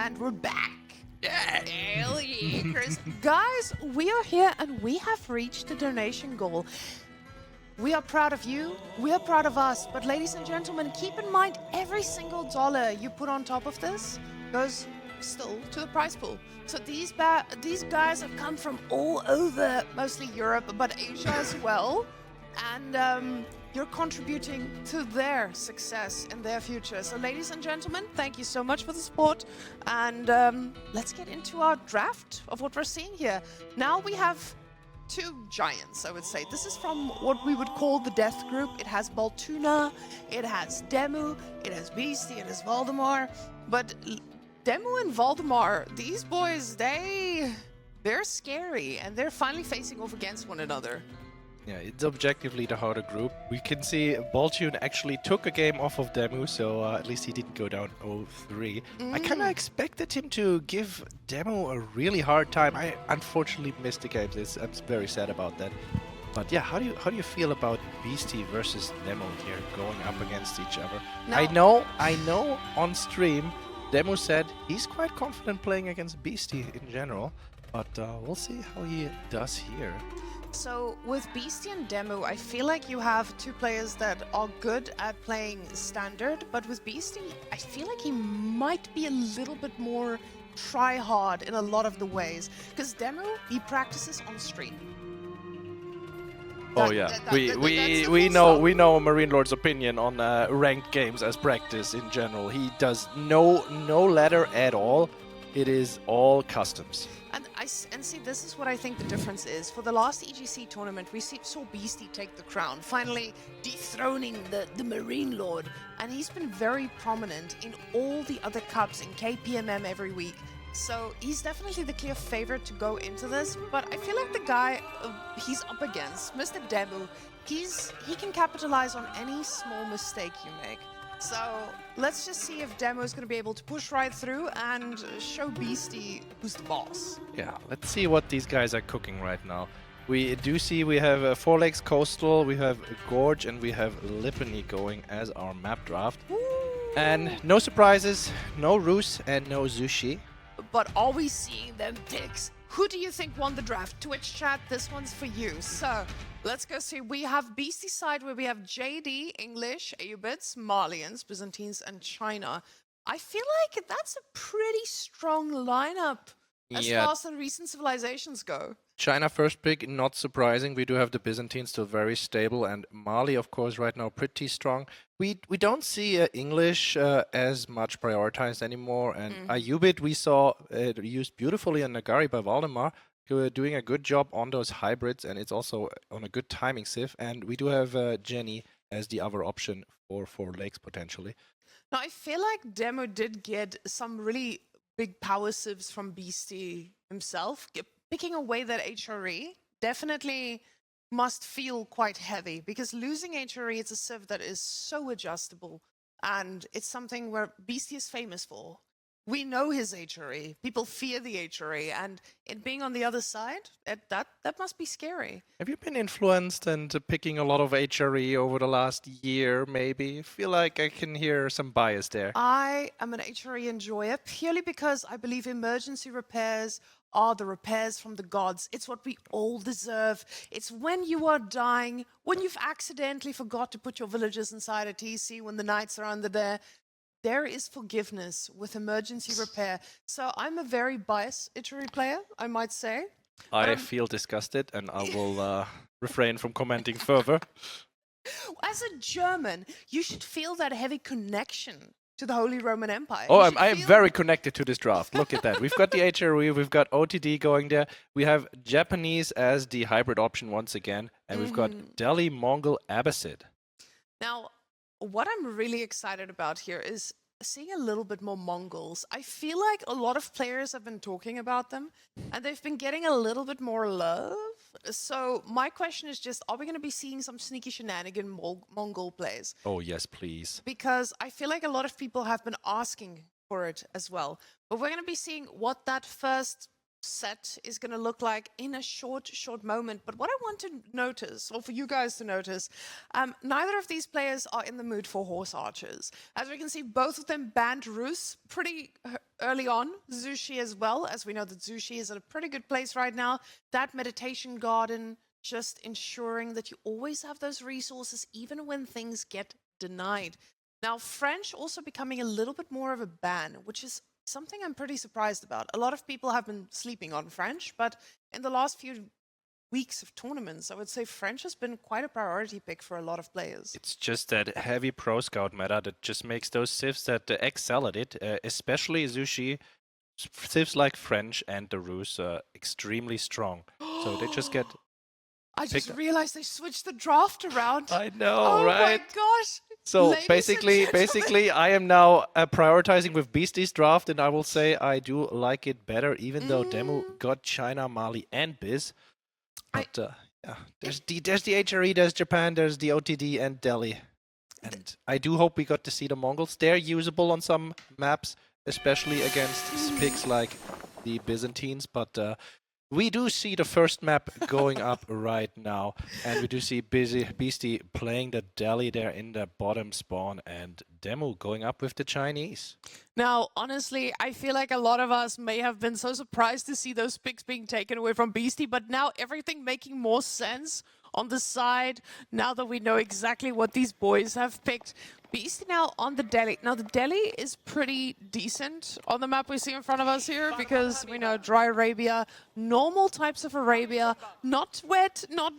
and we're back. Yeah. Hell yeah, Chris. Guys, we are here and we have reached the donation goal. We are proud of you, we are proud of us, but ladies and gentlemen, keep in mind every single dollar you put on top of this goes still to the prize pool. So these guys have come from all over, mostly Europe, but Asia as well, and you're contributing to their success and their future. So ladies and gentlemen, thank you so much for the support, and let's get into our draft of what we're seeing here. Now we have two giants, I would say. This is from what we would call the death group. It has Baltuna, it has DeMu, it has Beasty, it has Valdemar. But DeMu and Valdemar, these boys, they're scary, and they're finally facing off against one another. Yeah, it's objectively the harder group. We can see Baltune actually took a game off of DeMu, so at least he didn't go down 0-3. I kind of expected him to give DeMu a really hard time. I unfortunately missed the game. I'm very sad about that. But yeah, how do you feel about Beasty versus DeMu here going up against each other? No. I know on stream DeMu said he's quite confident playing against Beasty in general, but we'll see how he does here. So with Beasty and DeMu, I feel like you have two players that are good at playing standard, but with Beasty, I feel like he might be a little bit more try-hard in a lot of the ways. Because DeMu, he practices on stream. Oh yeah, we know Marine Lord's opinion on ranked games as practice in general. He does no ladder at all. It is all customs. And see, this is what I think the difference is. For the last EGC tournament, we saw Beasty take the crown, finally dethroning the Marine Lord. And he's been very prominent in all the other cups in KPMM every week. So he's definitely the clear favorite to go into this. But I feel like the guy he's up against, Mr. DeMu, he can capitalize on any small mistake you make. So let's just see if DeMu is going to be able to push right through and show Beasty who's the boss. Yeah, let's see what these guys are cooking right now. We do see we have Four Lakes Coastal, we have Gorge, and we have Lipany going as our map draft. Ooh. And no surprises, no Rus, and no Zushi. But are we seeing them picks? Who do you think won the draft? Twitch chat, this one's for you. So let's go see. We have Beastie side where we have JD, English, Ayubids, Malians, Byzantines, and China. I feel like that's a pretty strong lineup as far as the recent civilizations go. China first pick, not surprising. We do have the Byzantines still very stable, and Mali, of course, right now pretty strong. We don't see English as much prioritized anymore, and Ayubid we saw used beautifully in Nagari by Valdemar, doing a good job on those hybrids, and it's also on a good timing sieve. And we do have Jenny as the other option for Four Lakes potentially. Now I feel like DeMu did get some really big power sieves from Beastie himself. Picking away that HRE definitely must feel quite heavy, because losing HRE, it's a sieve that is so adjustable, and it's something where Beastie is famous for. We know his HRE. People fear the HRE, and it being on the other side, that must be scary. Have you been influenced and picking a lot of HRE over the last year, maybe? I feel like I can hear some bias there. I am an HRE enjoyer purely because I believe emergency repairs are the repairs from the gods. It's what we all deserve. It's when you are dying, when you've accidentally forgot to put your villagers inside a TC, when the knights are under there. There is forgiveness with emergency repair. So I'm a very biased HRE player, I might say. I feel disgusted, and I will refrain from commenting further. As a German, you should feel that heavy connection to the Holy Roman Empire. Oh, I am very connected to this draft. Look at that. We've got the HRE, we've got OTD going there. We have Japanese as the hybrid option once again, and we've got Delhi Mongol Abbasid. Now, what I'm really excited about here is seeing a little bit more Mongols. I feel like a lot of players have been talking about them, and they've been getting a little bit more love. So my question is just, are we going to be seeing some sneaky shenanigan Mongol plays? Oh, yes, please. Because I feel like a lot of people have been asking for it as well. But we're going to be seeing what that first set is going to look like in a short moment. But what I want to notice, or for you guys to notice, neither of these players are in the mood for horse archers. As we can see, both of them banned Rus pretty early on. Zushi as well, as we know that Zushi is at a pretty good place right now. That meditation garden, just ensuring that you always have those resources, even when things get denied. Now, French also becoming a little bit more of a ban, which is something I'm pretty surprised about. A lot of people have been sleeping on French, but in the last few weeks of tournaments, I would say French has been quite a priority pick for a lot of players. It's just that heavy pro scout meta that just makes those civs that excel at it, especially Zushi. Civs like French and the Rus are extremely strong. So they just get... I just realized they switched the draft around. I know, oh right? My gosh! So Ladies basically, I am now prioritizing with Beasty's draft, and I will say I do like it better, even though DeMu got China, Mali, and Biz. But yeah, there's the HRE, there's Japan, there's the OTD, and Delhi. And I do hope we got to see the Mongols. They're usable on some maps, especially against picks like the Byzantines, but we do see the first map going up right now, and we do see Beasty playing the Delhi there in the bottom spawn, and DeMu going up with the Chinese. Now, honestly, I feel like a lot of us may have been so surprised to see those picks being taken away from Beasty, but now everything making more sense on the side, now that we know exactly what these boys have picked. Beasty now on the Delhi. Now, the Delhi is pretty decent on the map we see in front of us here, because we know dry Arabia, normal types of Arabia, not wet, not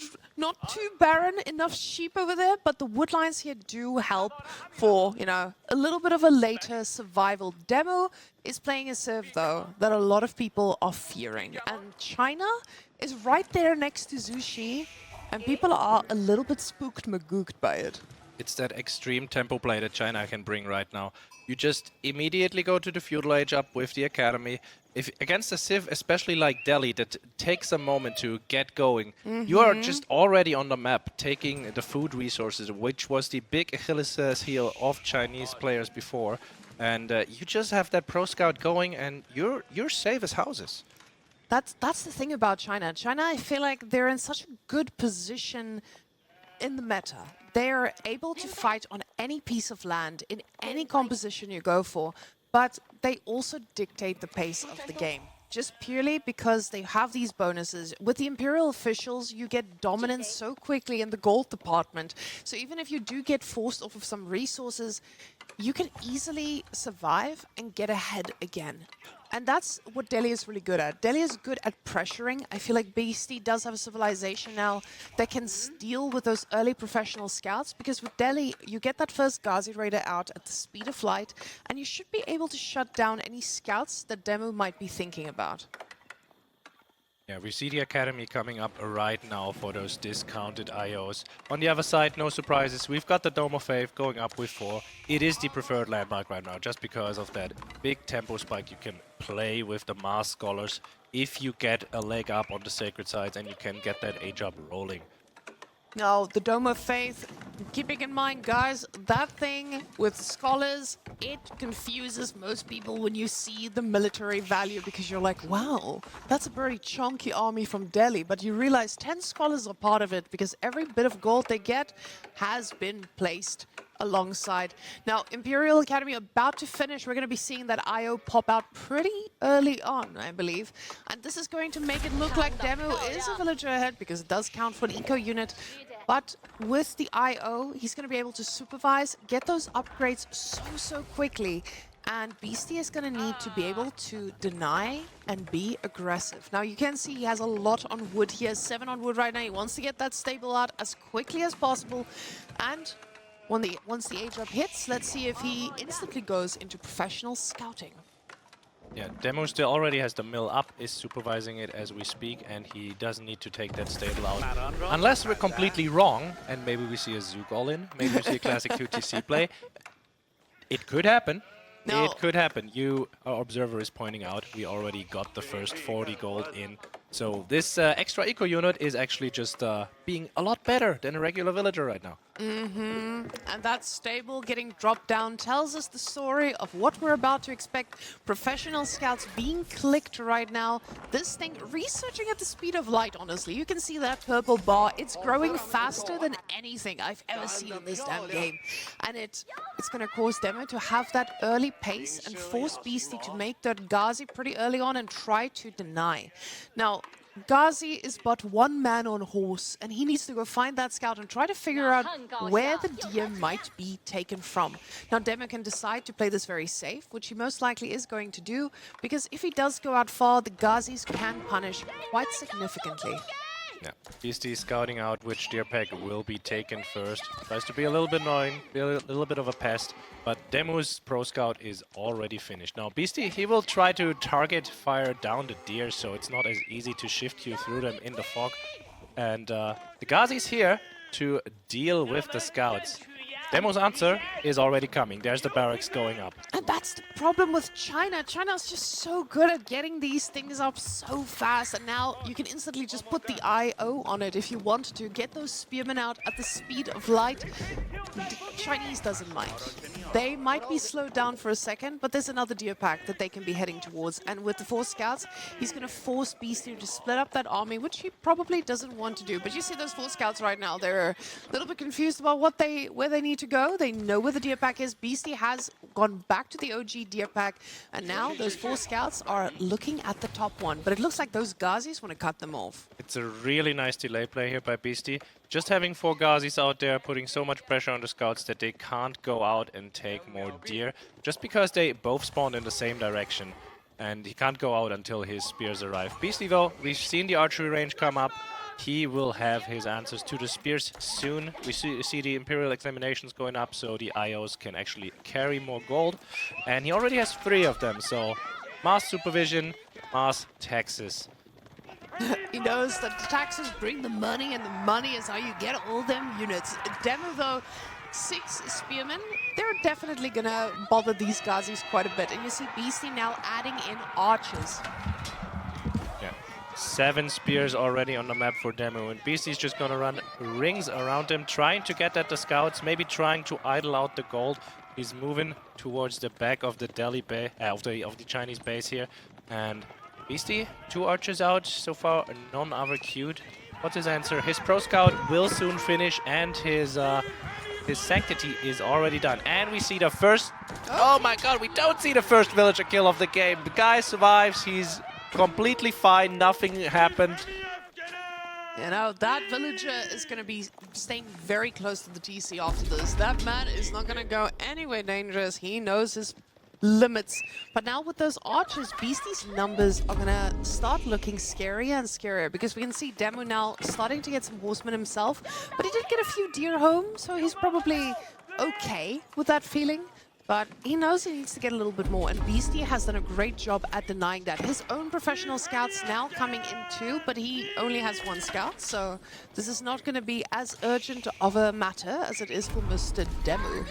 too barren, enough sheep over there, but the woodlines here do help for, you know, a little bit of a later survival. DeMu is playing a civ, though, that a lot of people are fearing. And China is right there next to Zushi, and people are a little bit spooked magooked by it. It's that extreme tempo play that China can bring right now. You just immediately go to the feudal age up with the academy. If against a civ, especially like Delhi, that takes a moment to get going, you are just already on the map, taking the food resources, which was the big Achilles heel of Chinese players before. And you just have that pro scout going, and you're safe as houses. That's the thing about China. China, I feel like they're in such a good position in the meta. They are able to fight on any piece of land, in any composition you go for, but they also dictate the pace of the game. Just purely because they have these bonuses. With the Imperial officials, you get dominance so quickly in the gold department. So even if you do get forced off of some resources, you can easily survive and get ahead again. And that's what Delhi is really good at. Delhi is good at pressuring. I feel like Beasty does have a civilization now that can steal with those early professional scouts, because with Delhi, you get that first Ghazi Raider out at the speed of light, and you should be able to shut down any scouts that DeMu might be thinking about. Yeah, we see the academy coming up right now for those discounted IOs. On the other side, no surprises. We've got the Dome of Faith going up with 4. It is the preferred landmark right now, just because of that big tempo spike. You can play with the Mars Scholars if you get a leg up on the sacred sides, and you can get that age up rolling. Now, the Dome of Faith, keeping in mind, guys, that thing with scholars, it confuses most people when you see the military value, because you're like, wow, that's a very chunky army from Delhi. But you realize 10 scholars are part of it, because every bit of gold they get has been placed alongside. Now, Imperial Academy about to finish. We're going to be seeing that IO pop out pretty early on, I believe. And this is going to make it look like DeMu is a villager ahead, because it does count for an eco unit. But with the IO, he's going to be able to supervise, get those upgrades so quickly. And Beasty is going to need to be able to deny and be aggressive. Now, you can see he has a lot on wood. He has 7 on wood right now. He wants to get that stable out as quickly as possible. And once the age up hits, let's see if he instantly goes into professional scouting. Yeah, DeMu still already has the mill up, is supervising it as we speak, and he doesn't need to take that stable out. Unless we're completely wrong, and maybe we see a Zook all-in, maybe we see a classic 2TC play. It could happen. No. It could happen. Our observer is pointing out we already got the first 40 gold in So this extra eco unit is actually just being a lot better than a regular villager right now. And that stable getting dropped down tells us the story of what we're about to expect. Professional scouts being clicked right now. This thing researching at the speed of light, honestly. You can see that purple bar. It's growing faster than anything I've ever seen in this damn game. And it's going to cause DeMu to have that early pace and force Beasty to make that Ghazi pretty early on and try to deny. Now, Ghazi is but one man on horse, and he needs to go find that scout and try to figure out where the deer might be taken from. Now, DeMu can decide to play this very safe, which he most likely is going to do, because if he does go out far, the Ghazis can punish quite significantly. Yeah, Beasty scouting out which deer pack will be taken first. Tries to be a little bit annoying, be a little bit of a pest, but DeMu's pro scout is already finished. Now Beasty, he will try to target fire down the deer, so it's not as easy to shift you through them in the fog. And the Ghazi's here to deal with the scouts. DeMu's answer is already coming. There's the barracks going up. And that's the problem with China. China's just so good at getting these things up so fast. And now you can instantly just put the IO on it if you want to. Get those spearmen out at the speed of light. The Chinese doesn't mind. They might be slowed down for a second, but there's another deer pack that they can be heading towards. And with the 4 scouts, he's going to force Beasty to split up that army, which he probably doesn't want to do. But you see those 4 scouts right now. They're a little bit confused about where they need to go. They know where the deer pack is. Beasty has gone back to the OG deer pack, and now those 4 scouts are looking at the top one. But it looks like those Ghazis want to cut them off. It's a really nice delay play here by Beasty. Just having 4 Ghazis out there, putting so much pressure on the scouts that they can't go out and take more deer, just because they both spawned in the same direction. And he can't go out until his spears arrive. Beasty, though, we've seen the archery range come up. He will have his answers to the spears soon. We see the Imperial examinations going up, so the IOs can actually carry more gold. And he already has 3 of them, so mass supervision, mass taxes. He knows that the taxes bring the money, and the money is how you get all them units. DeMu, though, 6 spearmen, they're definitely going to bother these Ghazis quite a bit. And you see Beasty now adding in archers. 7 spears already on the map for DeMu, and Beasty's just gonna run rings around him, trying to get at the scouts, maybe trying to idle out the gold. He's moving towards the back of the Delhi bay, of the Chinese base here, and Beasty, 2 archers out so far, none other queued. What's his answer? His pro scout will soon finish, and his sanctity is already done. And we see the first. Oh my God! We don't see the first villager kill of the game. The guy survives. He's completely fine, nothing happened. You know, that villager is going to be staying very close to the TC after this. That man is not going to go anywhere dangerous. He knows his limits. But now with those archers, Beasty's numbers are going to start looking scarier and scarier, because we can see DeMu now starting to get some horsemen himself. But he did get a few deer home, so he's probably okay with that feeling. But he knows he needs to get a little bit more, and Beasty has done a great job at denying that. His own professional scouts now coming in too, but he only has 1 scout, so this is not going to be as urgent of a matter as it is for Mr. DeMu.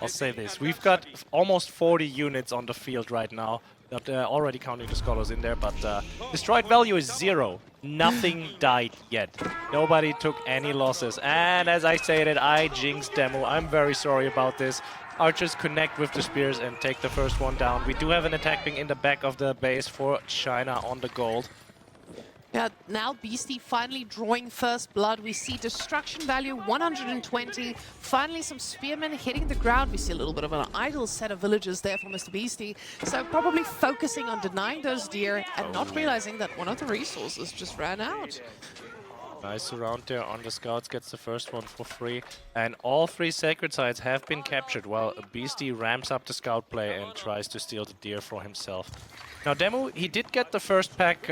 I'll say this, we've got almost 40 units on the field right now, not already counting the scholars in there, but destroyed value is 0. Nothing died yet. Nobody took any losses, and as I stated, I jinxed DeMu. I'm very sorry about this. Archers connect with the spears and take the first one down. We do have an attack wing in the back of the base for China on the gold. Yeah, now Beasty finally drawing first blood. We see destruction value 120. Finally some spearmen hitting the ground. We see a little bit of an idle set of villagers there for Mr. Beasty. So probably focusing on denying those deer and not realizing that one of the resources just ran out. Nice surround there on the scouts, gets the first one for free. And all 3 sacred sites have been captured while Beasty ramps up the scout play and tries to steal the deer for himself. Now DeMu, he did get the first pack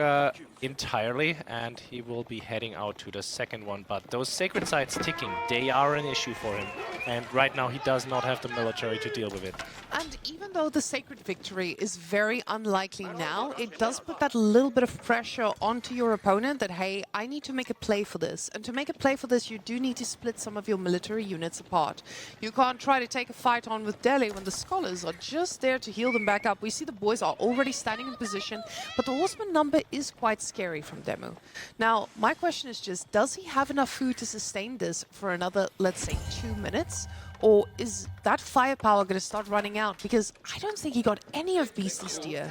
entirely, and he will be heading out to the second one. But those sacred sites ticking, they are an issue for him. And right now he does not have the military to deal with it. And even though the sacred victory is very unlikely now, it does put that little bit of pressure onto your opponent that, hey, I need to make a play play for this. And to make a play for this, you do need to split some of your military units apart. You can't try to take a fight on with Delhi when the scholars are just there to heal them back up. We see the boys are already standing in position, but the horseman number is quite scary from DeMu. Now, my question is just, does he have enough food to sustain this for another, let's say, 2 minutes? Or is that firepower going to start running out? Because I don't think he got any of Beasty's deer.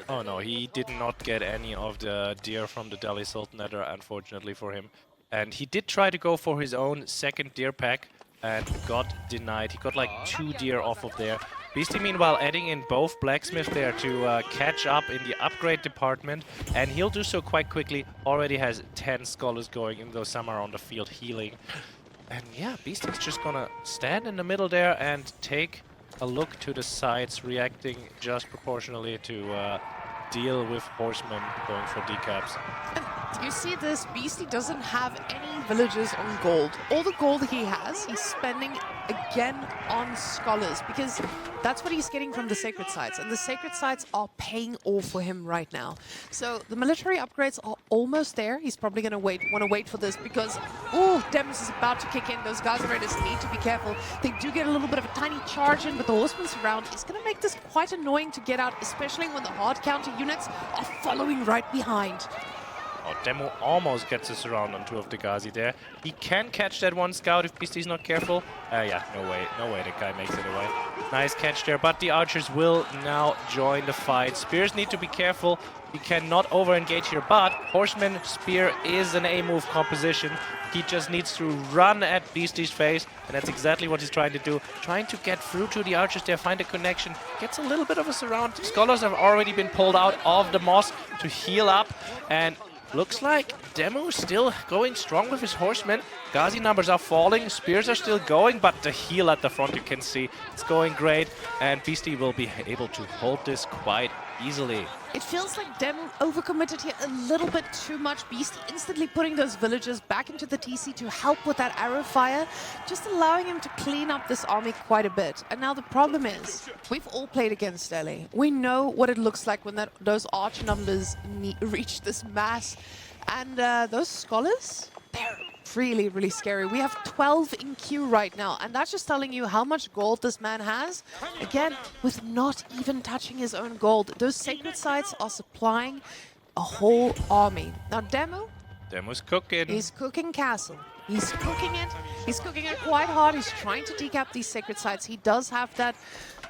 Oh no, he did not get any of the deer from the Delhi Sultanate, unfortunately for him. And he did try to go for his own second deer pack and got denied. He got like 2 deer off of there. Beasty, meanwhile, adding in both blacksmith there to catch up in the upgrade department. And he'll do so quite quickly. Already has 10 scholars going, even though some are on the field healing. And yeah, Beasty's just gonna stand in the middle there and take a look to the sides, reacting just proportionally to deal with horsemen going for decaps. You see this, Beasty doesn't have any villages on gold. All the gold he has, he's spending again on scholars, because that's what he's getting from the sacred sites, and the sacred sites are paying off for him right now. So the military upgrades are almost there. He's probably going to want to wait for this, because Dems is about to kick in. Those Gaza Raiders need to be careful. They do get a little bit of a tiny charge in, but the horsemen surround is going to make this quite annoying to get out, especially when the hard counter units are following right behind. Oh, DeMu almost gets a surround on 2 of the Ghazi there. He can catch that one scout if Beasty's not careful. Yeah, no way the guy makes it away. Nice catch there, but the archers will now join the fight. Spears need to be careful. He cannot over-engage here, but Horseman Spear is an A-move composition. He just needs to run at Beasty's face, and that's exactly what he's trying to do. Trying to get through to the archers there, find a connection. Gets a little bit of a surround. Scholars have already been pulled out of the mosque to heal up, and looks like DeMu still going strong with his horsemen. Ghazi numbers are falling, spears are still going, but the heal at the front, you can see, it's going great. And Beasty will be able to hold this quite easily. It feels like DeMu overcommitted here a little bit too much. Beasty instantly putting those villagers back into the TC to help with that arrow fire, just allowing him to clean up this army quite a bit. And now the problem is, we've all played against Delhi. We know what it looks like when those arch numbers reach this mass. And those scholars, they're really, really scary. We have 12 in queue right now, and that's just telling you how much gold this man has. Again, with not even touching his own gold. Those sacred sites are supplying a whole army. Now, DeMu's cooking. He's cooking castle. He's cooking it. He's cooking it quite hard. He's trying to decap these sacred sites. He does have that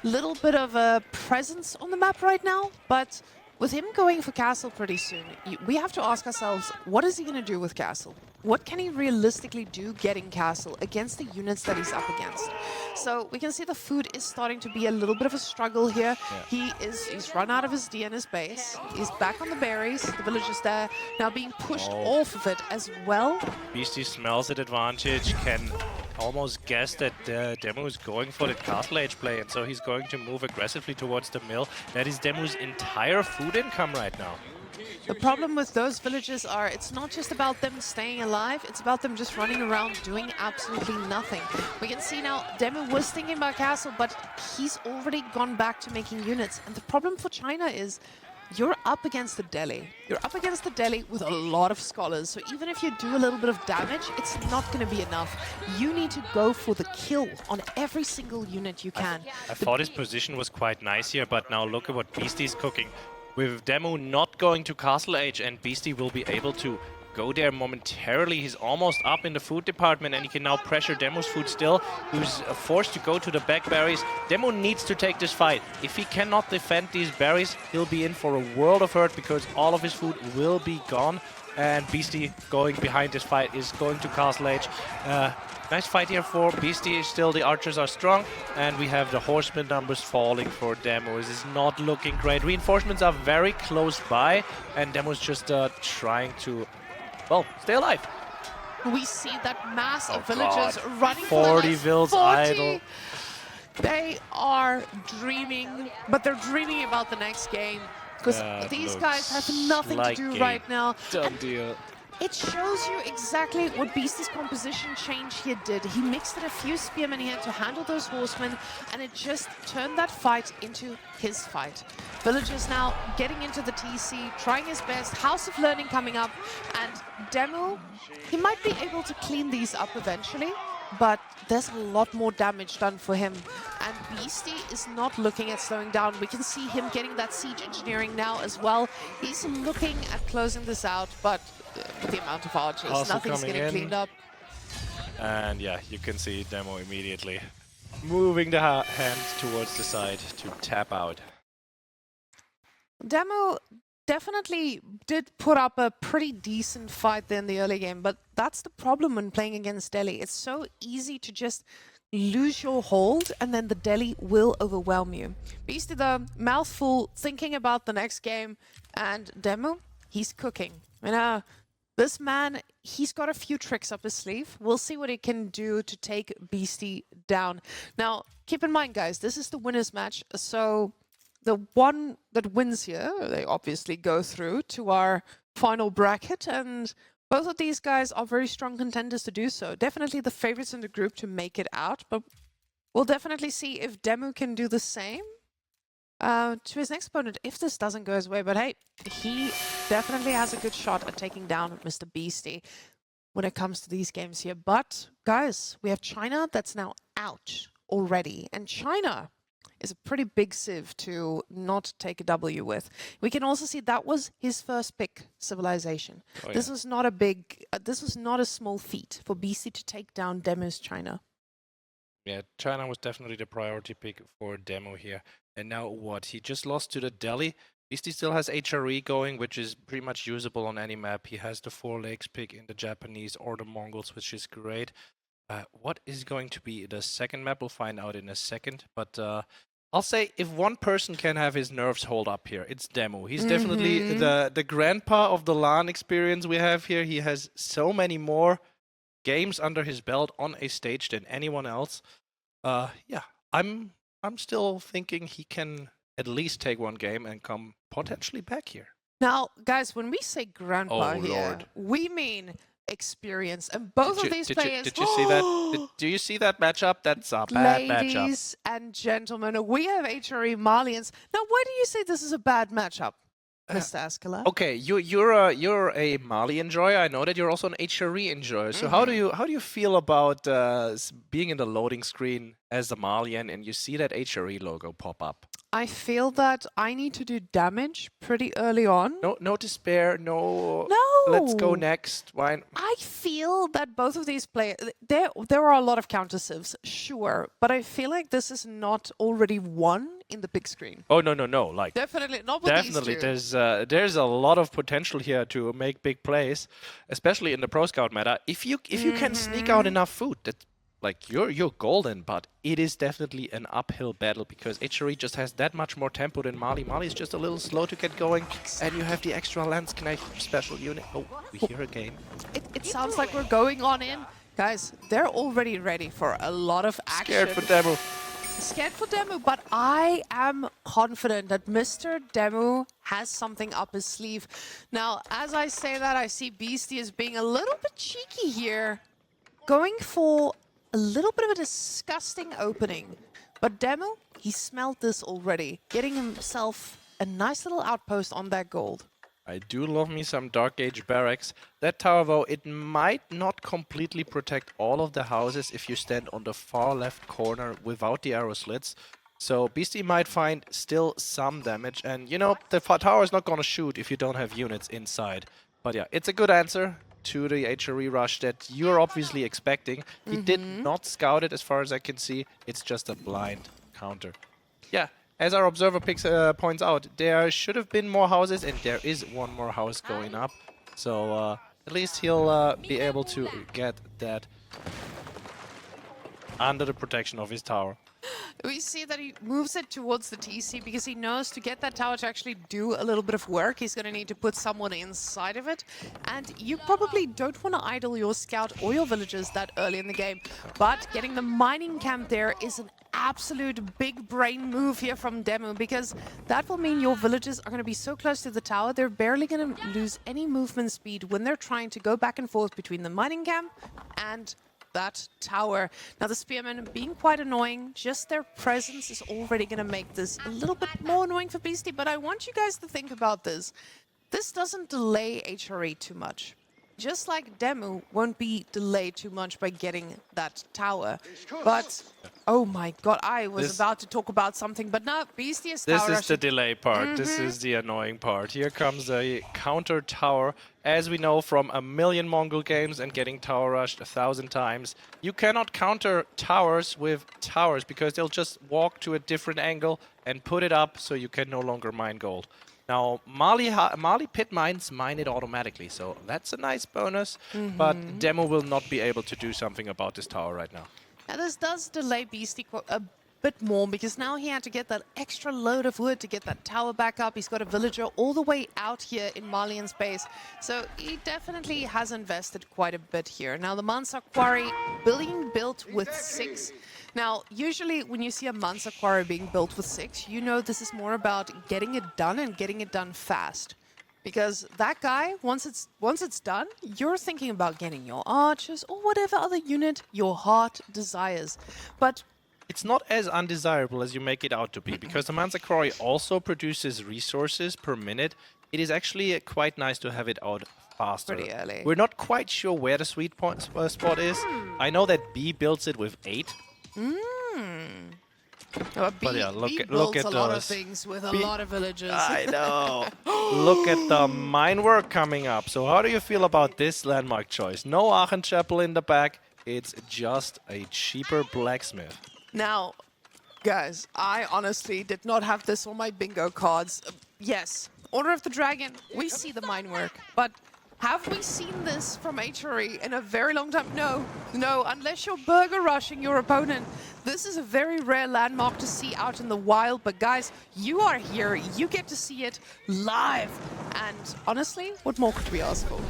little bit of a presence on the map right now, but with him going for castle pretty soon, we have to ask ourselves, what is he going to do with castle? What can he realistically do getting castle against the units that he's up against? So we can see the food is starting to be a little bit of a struggle here. Yeah. He's run out of his D in his base. He's back on the berries. The villagers there now being pushed off of it as well. Beasty smells that advantage, can almost guess that DeMu is going for the castle age play, and so he's going to move aggressively towards the mill. That is DeMu's entire food income right now. The problem with those villages are, it's not just about them staying alive, it's about them just running around doing absolutely nothing. We can see now, DeMu was thinking about castle, but he's already gone back to making units. And the problem for China is, you're up against the Delhi. You're up against the Delhi with a lot of scholars. So even if you do a little bit of damage, it's not going to be enough. You need to go for the kill on every single unit you can. I thought his position was quite nice here, but now look at what Beasty's cooking. With DeMu not going to Castle Age, and Beasty will be able to go there momentarily. He's almost up in the food department, and he can now pressure DeMu's food still, who's forced to go to the back berries. DeMu needs to take this fight. If he cannot defend these berries, he'll be in for a world of hurt, because all of his food will be gone. And Beasty going behind this fight is going to Castle Age. Nice fight here for Beasty. Still, the archers are strong, and we have the horseman numbers falling for DeMu. This is not looking great. Reinforcements are very close by, and DeMu's just trying to, well, stay alive. We see that mass of villagers running 40 vills idle. They are dreaming, but they're dreaming about the next game. Because these guys have nothing to do right now. Done deal. it shows you exactly what Beasty's composition change here did. He mixed in a few spearmen here to handle those horsemen, and it just turned that fight into his fight. Villagers now getting into the TC, trying his best, House of Learning coming up, and DeMu, he might be able to clean these up eventually, but there's a lot more damage done for him. And Beasty is not looking at slowing down. We can see him getting that siege engineering now as well. He's looking at closing this out, but with the amount of archers, Also nothing's coming getting in. cleaned up. And yeah, you can see DeMu immediately moving the hand towards the side to tap out. DeMu definitely did put up a pretty decent fight there in the early game, but that's the problem when playing against Delhi. It's so easy to just lose your hold, and then the Delhi will overwhelm you. Beasty, the mouthful, thinking about the next game, and DeMu, he's cooking. This man, he's got a few tricks up his sleeve. We'll see what he can do to take Beasty down. Now, keep in mind, guys, this is the winner's match, so the one that wins here, they obviously go through to our final bracket, and both of these guys are very strong contenders to do so. Definitely the favorites in the group to make it out, but we'll definitely see if DeMu can do the same to his next opponent if this doesn't go his way. But hey, he definitely has a good shot at taking down Mr. Beasty when it comes to these games here. But guys, we have China that's now out already, and China is a pretty big sieve to not take a W with. We can also see that was his first pick, Civilization. Oh, This yeah. was not a big, this was not a small feat for BC to take down DeMu's China. Yeah, China was definitely the priority pick for DeMu here. And now what? He just lost to the Delhi. Beasty still has HRE going, which is pretty much usable on any map. He has the 4 lakes pick in the Japanese or the Mongols, which is great. What is going to be the second map? We'll find out in a second. But I'll say if one person can have his nerves hold up here, it's DeMu. He's definitely the grandpa of the LAN experience we have here. He has so many more games under his belt on a stage than anyone else. Yeah, I'm still thinking he can at least take one game and come potentially back here. Now, guys, when we say grandpa Oh, here, Lord. we mean experience. And both of these players... Did you see that? Do you see that matchup? That's a bad matchup. Ladies and gentlemen, we have HRE Malians. Now, why do you say this is a bad matchup, Mr. Askela? Okay, you're a Mali enjoyer. I know that you're also an HRE enjoyer. So how do you feel about being in the loading screen as a Malian and you see that HRE logo pop up? I feel that I need to do damage pretty early on. No despair. No. No. Let's go next. Why? I feel that both of these players, there are a lot of counter civs, sure, but I feel like this is not already won in the big screen. Oh no. Like Definitely not with definitely, these two. there's a lot of potential here to make big plays, especially in the Pro Scout meta. If you can sneak out enough food, that like you're golden. But it is definitely an uphill battle because HRE just has that much more tempo than Mali. Mali is just a little slow to get going, and you have the extra lance knife special unit. Oh, we hear a game. It sounds like we're going on in. Guys, they're already ready for a lot of action. Scared for DeMu. Scared for DeMu, but I am confident that Mr. DeMu has something up his sleeve. Now, as I say that, I see Beasty as being a little bit cheeky here, going for a little bit of a disgusting opening. But DeMu, he smelled this already, getting himself a nice little outpost on that gold. I do love me some Dark Age barracks. That tower, though, it might not completely protect all of the houses if you stand on the far left corner without the arrow slits. So Beasty might find still some damage. And, you know, the tower is not going to shoot if you don't have units inside. But yeah, it's a good answer to the HRE rush that you're obviously expecting. He did not scout it as far as I can see. It's just a blind counter. Yeah. As our observer points out, there should have been more houses, and there is one more house going up. So at least he'll be able to get that under the protection of his tower. We see that he moves it towards the TC because he knows to get that tower to actually do a little bit of work, he's going to need to put someone inside of it. And you probably don't want to idle your scout or your villagers that early in the game. But getting the mining camp there is an absolute big brain move here from DeMu, because that will mean your villagers are going to be so close to the tower, they're barely going to lose any movement speed when they're trying to go back and forth between the mining camp and that tower. Now the spearmen being quite annoying, just their presence is already going to make this a little bit more annoying for Beasty, but I want you guys to think about this. This doesn't delay HRE too much. Just like DeMu won't be delayed too much by getting that tower. But, oh my god, I was about to talk about something, but no, Beasty is tower. This is the delay part. This is the annoying part. Here comes a counter tower. As we know from a million Mongol games and getting tower rushed 1,000 times, you cannot counter towers with towers because they'll just walk to a different angle and put it up so you can no longer mine gold. Now, Mali pit mines mine it automatically, so that's a nice bonus, but DeMu will not be able to do something about this tower right now. Now, this does delay Beasty a bit more, because now he had to get that extra load of wood to get that tower back up. He's got a villager all the way out here in Malian's base, so he definitely has invested quite a bit here. Now, the Mansa Quarry being built with 6. Now, usually when you see a Mansa Quarry being built with 6, you know this is more about getting it done and getting it done fast. Because that guy, once it's done, you're thinking about getting your archers or whatever other unit your heart desires. But it's not as undesirable as you make it out to be, because the Mansa Quarry also produces resources per minute. It is actually quite nice to have it out faster. Pretty early. We're not quite sure where the sweet spot is. I know that B builds it with 8. But yeah, look at a lot of things with a lot of villagers. I know. Look at the mine work coming up. So how do you feel about this landmark choice? No Aachen Chapel in the back. It's just a cheaper blacksmith. Now, guys, I honestly did not have this on my bingo cards. Yes, Order of the Dragon, we see the mine work, but have we seen this from HRE in a very long time? No, unless you're burger rushing your opponent. This is a very rare landmark to see out in the wild, but guys, you are here, you get to see it live. And honestly, what more could we ask for?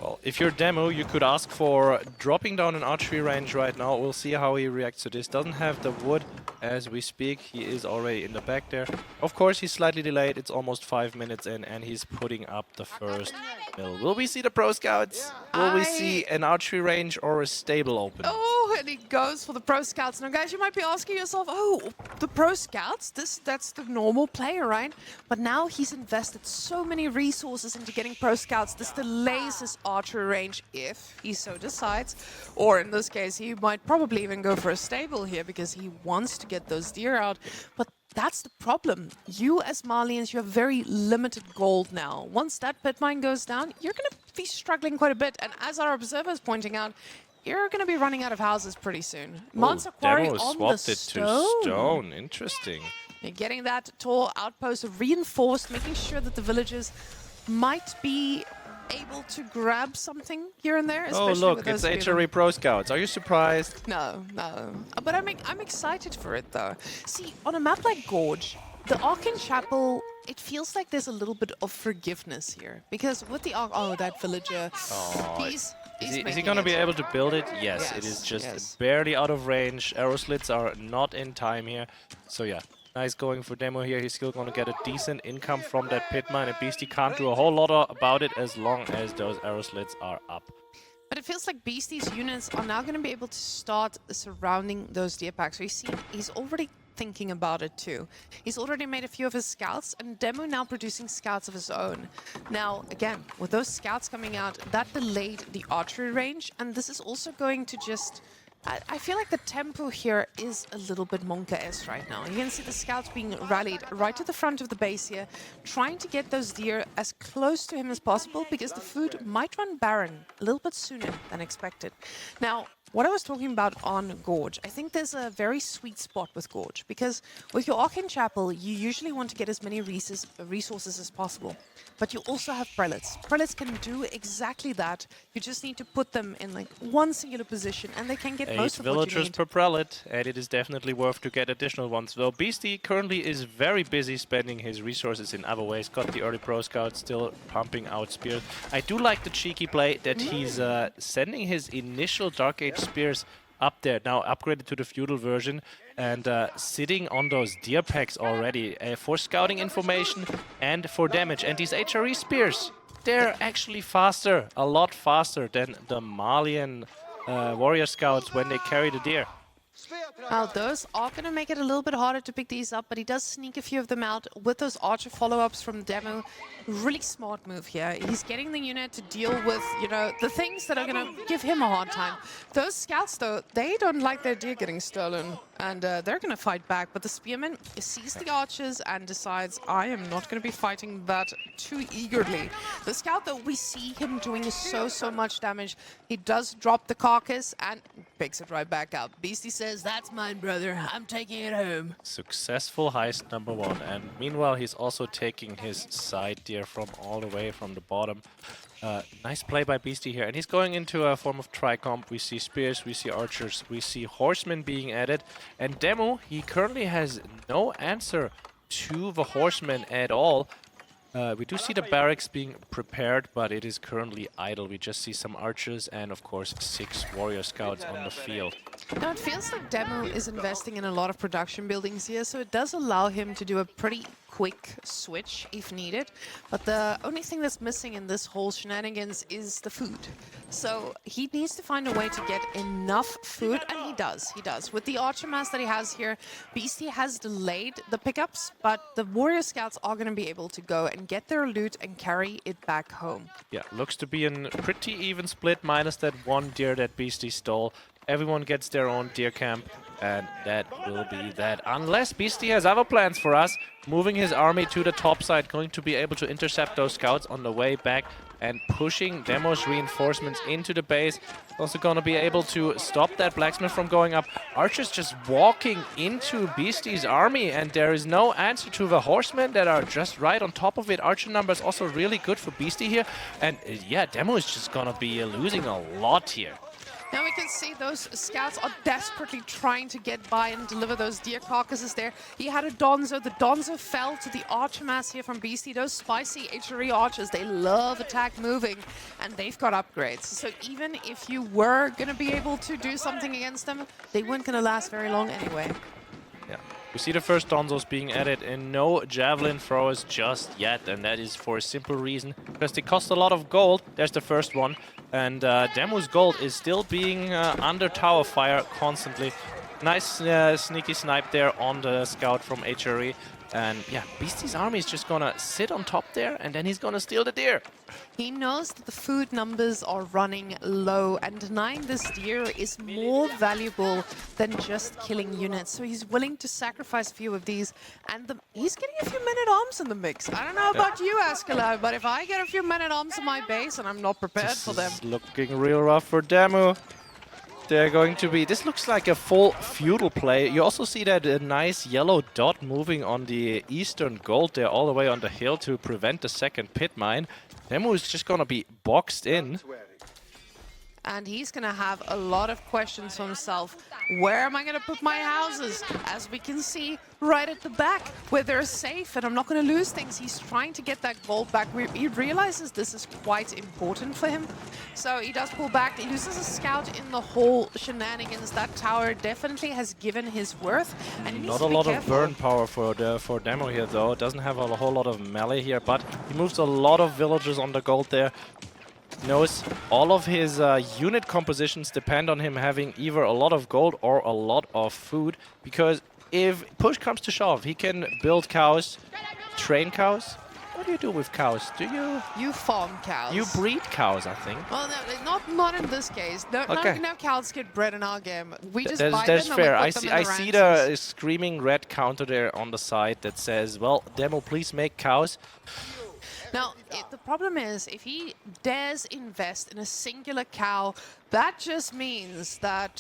Well, if you're DeMu, you could ask for dropping down an archery range right now. We'll see how he reacts to this. Doesn't have the wood as we speak. He is already in the back there. Of course, he's slightly delayed. It's almost 5 minutes in, and he's putting up the first mill. Will we see the pro scouts? Will we see an archery range or a stable open? Oh, and he goes for the pro scouts. Now, guys, you might be asking yourself, oh, the pro scouts? That's the normal player, right? But now he's invested so many resources into getting pro scouts. This delays his archery range if he so decides. Or in this case, he might probably even go for a stable here because he wants to get those deer out. But that's the problem. You as Malians, you have very limited gold now. Once that pit mine goes down, you're going to be struggling quite a bit. And as our observer is pointing out, you're going to be running out of houses pretty soon. Mansa Quarry on the stone. Interesting. You're getting that tall outpost reinforced, making sure that the villagers might be able to grab something here and there. Oh, look, it's HRE Pro Scouts. Are you surprised? No. But I'm excited for it, though. See, on a map like Gorge, the Aachen Chapel, it feels like there's a little bit of forgiveness here. Because with the that villager, Is he going to be able to build it? Yes, it is just barely out of range. Arrow slits are not in time here. So yeah, nice going for DeMu here. He's still going to get a decent income from that pit mine. And Beasty can't do a whole lot about it as long as those arrow slits are up. But it feels like Beasty's units are now going to be able to start surrounding those deer packs. So you see, he's already thinking about it too. He's already made a few of his scouts, and DeMu now producing scouts of his own. Now, again, with those scouts coming out, that delayed the archery range, and this is also going to just... I feel like the tempo here is a little bit Monka-esque right now. You can see the scouts being rallied right to the front of the base here, trying to get those deer as close to him as possible because the food might run barren a little bit sooner than expected. Now, what I was talking about on Gorge, I think there's a very sweet spot with Gorge because with your Arcane Chapel, you usually want to get as many resources as possible. But you also have prelates. Prelates can do exactly that. You just need to put them in like one singular position and they can get most of what you villagers need. per prelate, and it is definitely worth to get additional ones. Though Beasty currently is very busy spending his resources in other ways. Got the early pro scout still pumping out spears. I do like the cheeky play that he's sending his initial Dark Age spears up there, now upgraded to the feudal version, and sitting on those deer packs already for scouting information and for damage. And these HRE spears, they're actually faster, a lot faster than the Malian warrior scouts when they carry the deer. Well, those are going to make it a little bit harder to pick these up, but he does sneak a few of them out with those archer follow-ups from DeMu. Really smart move here. He's getting the unit to deal with, you know, the things that are going to give him a hard time. Those scouts, though, they don't like their deer getting stolen, and they're going to fight back. But the spearman sees the archers and decides, I am not going to be fighting that too eagerly. The scout, though, we see him doing so much damage. He does drop the carcass and picks it right back up. Beasty says, that's mine, brother. I'm taking it home. Successful heist #1. And meanwhile, he's also taking his side deer from all the way from the bottom. Nice play by Beasty here. And he's going into a form of tricomp. We see spears, we see archers, we see horsemen being added. And DeMu, he currently has no answer to the horsemen at all. We do see the barracks being prepared, but it is currently idle. We just see some archers and, of course, 6 warrior scouts on the field. Now, it feels like DeMu is investing in a lot of production buildings here, so it does allow him to do a pretty quick switch if needed. But the only thing that's missing in this whole shenanigans is the food. So he needs to find a way to get enough food, and he does. He does. With the archer mass that he has here, Beasty has delayed the pickups, but the warrior scouts are going to be able to go and get their loot and carry it back home. Yeah, looks to be a pretty even split, minus that one deer that Beasty stole. Everyone gets their own deer camp, and that will be that. Unless Beasty has other plans for us, moving his army to the top side, going to be able to intercept those scouts on the way back and pushing DeMu's reinforcements into the base. Also going to be able to stop that blacksmith from going up. Archers just walking into Beasty's army, and there is no answer to the horsemen that are just right on top of it. Archer numbers also really good for Beasty here. And yeah, DeMu is just going to be losing a lot here. Now we can see those scouts are desperately trying to get by and deliver those deer carcasses there. He had a Donzo. The Donzo fell to the archer mass here from Beasty. Those spicy HRE archers, they love attack moving, and they've got upgrades. So even if you were going to be able to do something against them, they weren't going to last very long anyway. Yeah. We see the first Donzos being added, and no javelin throwers just yet, and that is for a simple reason, because they cost a lot of gold. There's the first one, and DeMu's gold is still being under tower fire constantly. Nice sneaky snipe there on the scout from HRE. And yeah, Beasty's army is just gonna sit on top there, and then he's gonna steal the deer. He knows that the food numbers are running low, and denying this deer is more valuable than just killing units. So he's willing to sacrifice a few of these, and he's getting a few men-at-arms in the mix. I don't know about you, Askeladd, but if I get a few men-at-arms in my base and I'm not prepared for them... This is looking real rough for DeMu. They're going to be... This looks like a full feudal play. You also see that nice yellow dot moving on the eastern gold there all the way on the hill to prevent the second pit mine. DeMu is just going to be boxed in. And he's going to have a lot of questions for himself. Where am I going to put my houses? As we can see right at the back, where they're safe and I'm not going to lose things. He's trying to get that gold back. He realizes this is quite important for him. So he does pull back. He loses a scout in the whole shenanigans. That tower definitely has given his worth. And he needs Not to a be lot careful. of burn power for DeMu here, though. Doesn't have a whole lot of melee here, but he moves a lot of villagers on the gold there. Knows all of his unit compositions depend on him having either a lot of gold or a lot of food, because if push comes to shove, he can build cows, train cows. What do you do with cows? Do you... You farm cows. You breed cows, I think. Well, no, not in this case. Okay. No cows get bred in our game. We just That's buy them and fair. we put them in I the see ranches. the screaming red counter there on the side that says, well, DeMu, please make cows. Now, the problem is, if he dares invest in a singular cow That just means that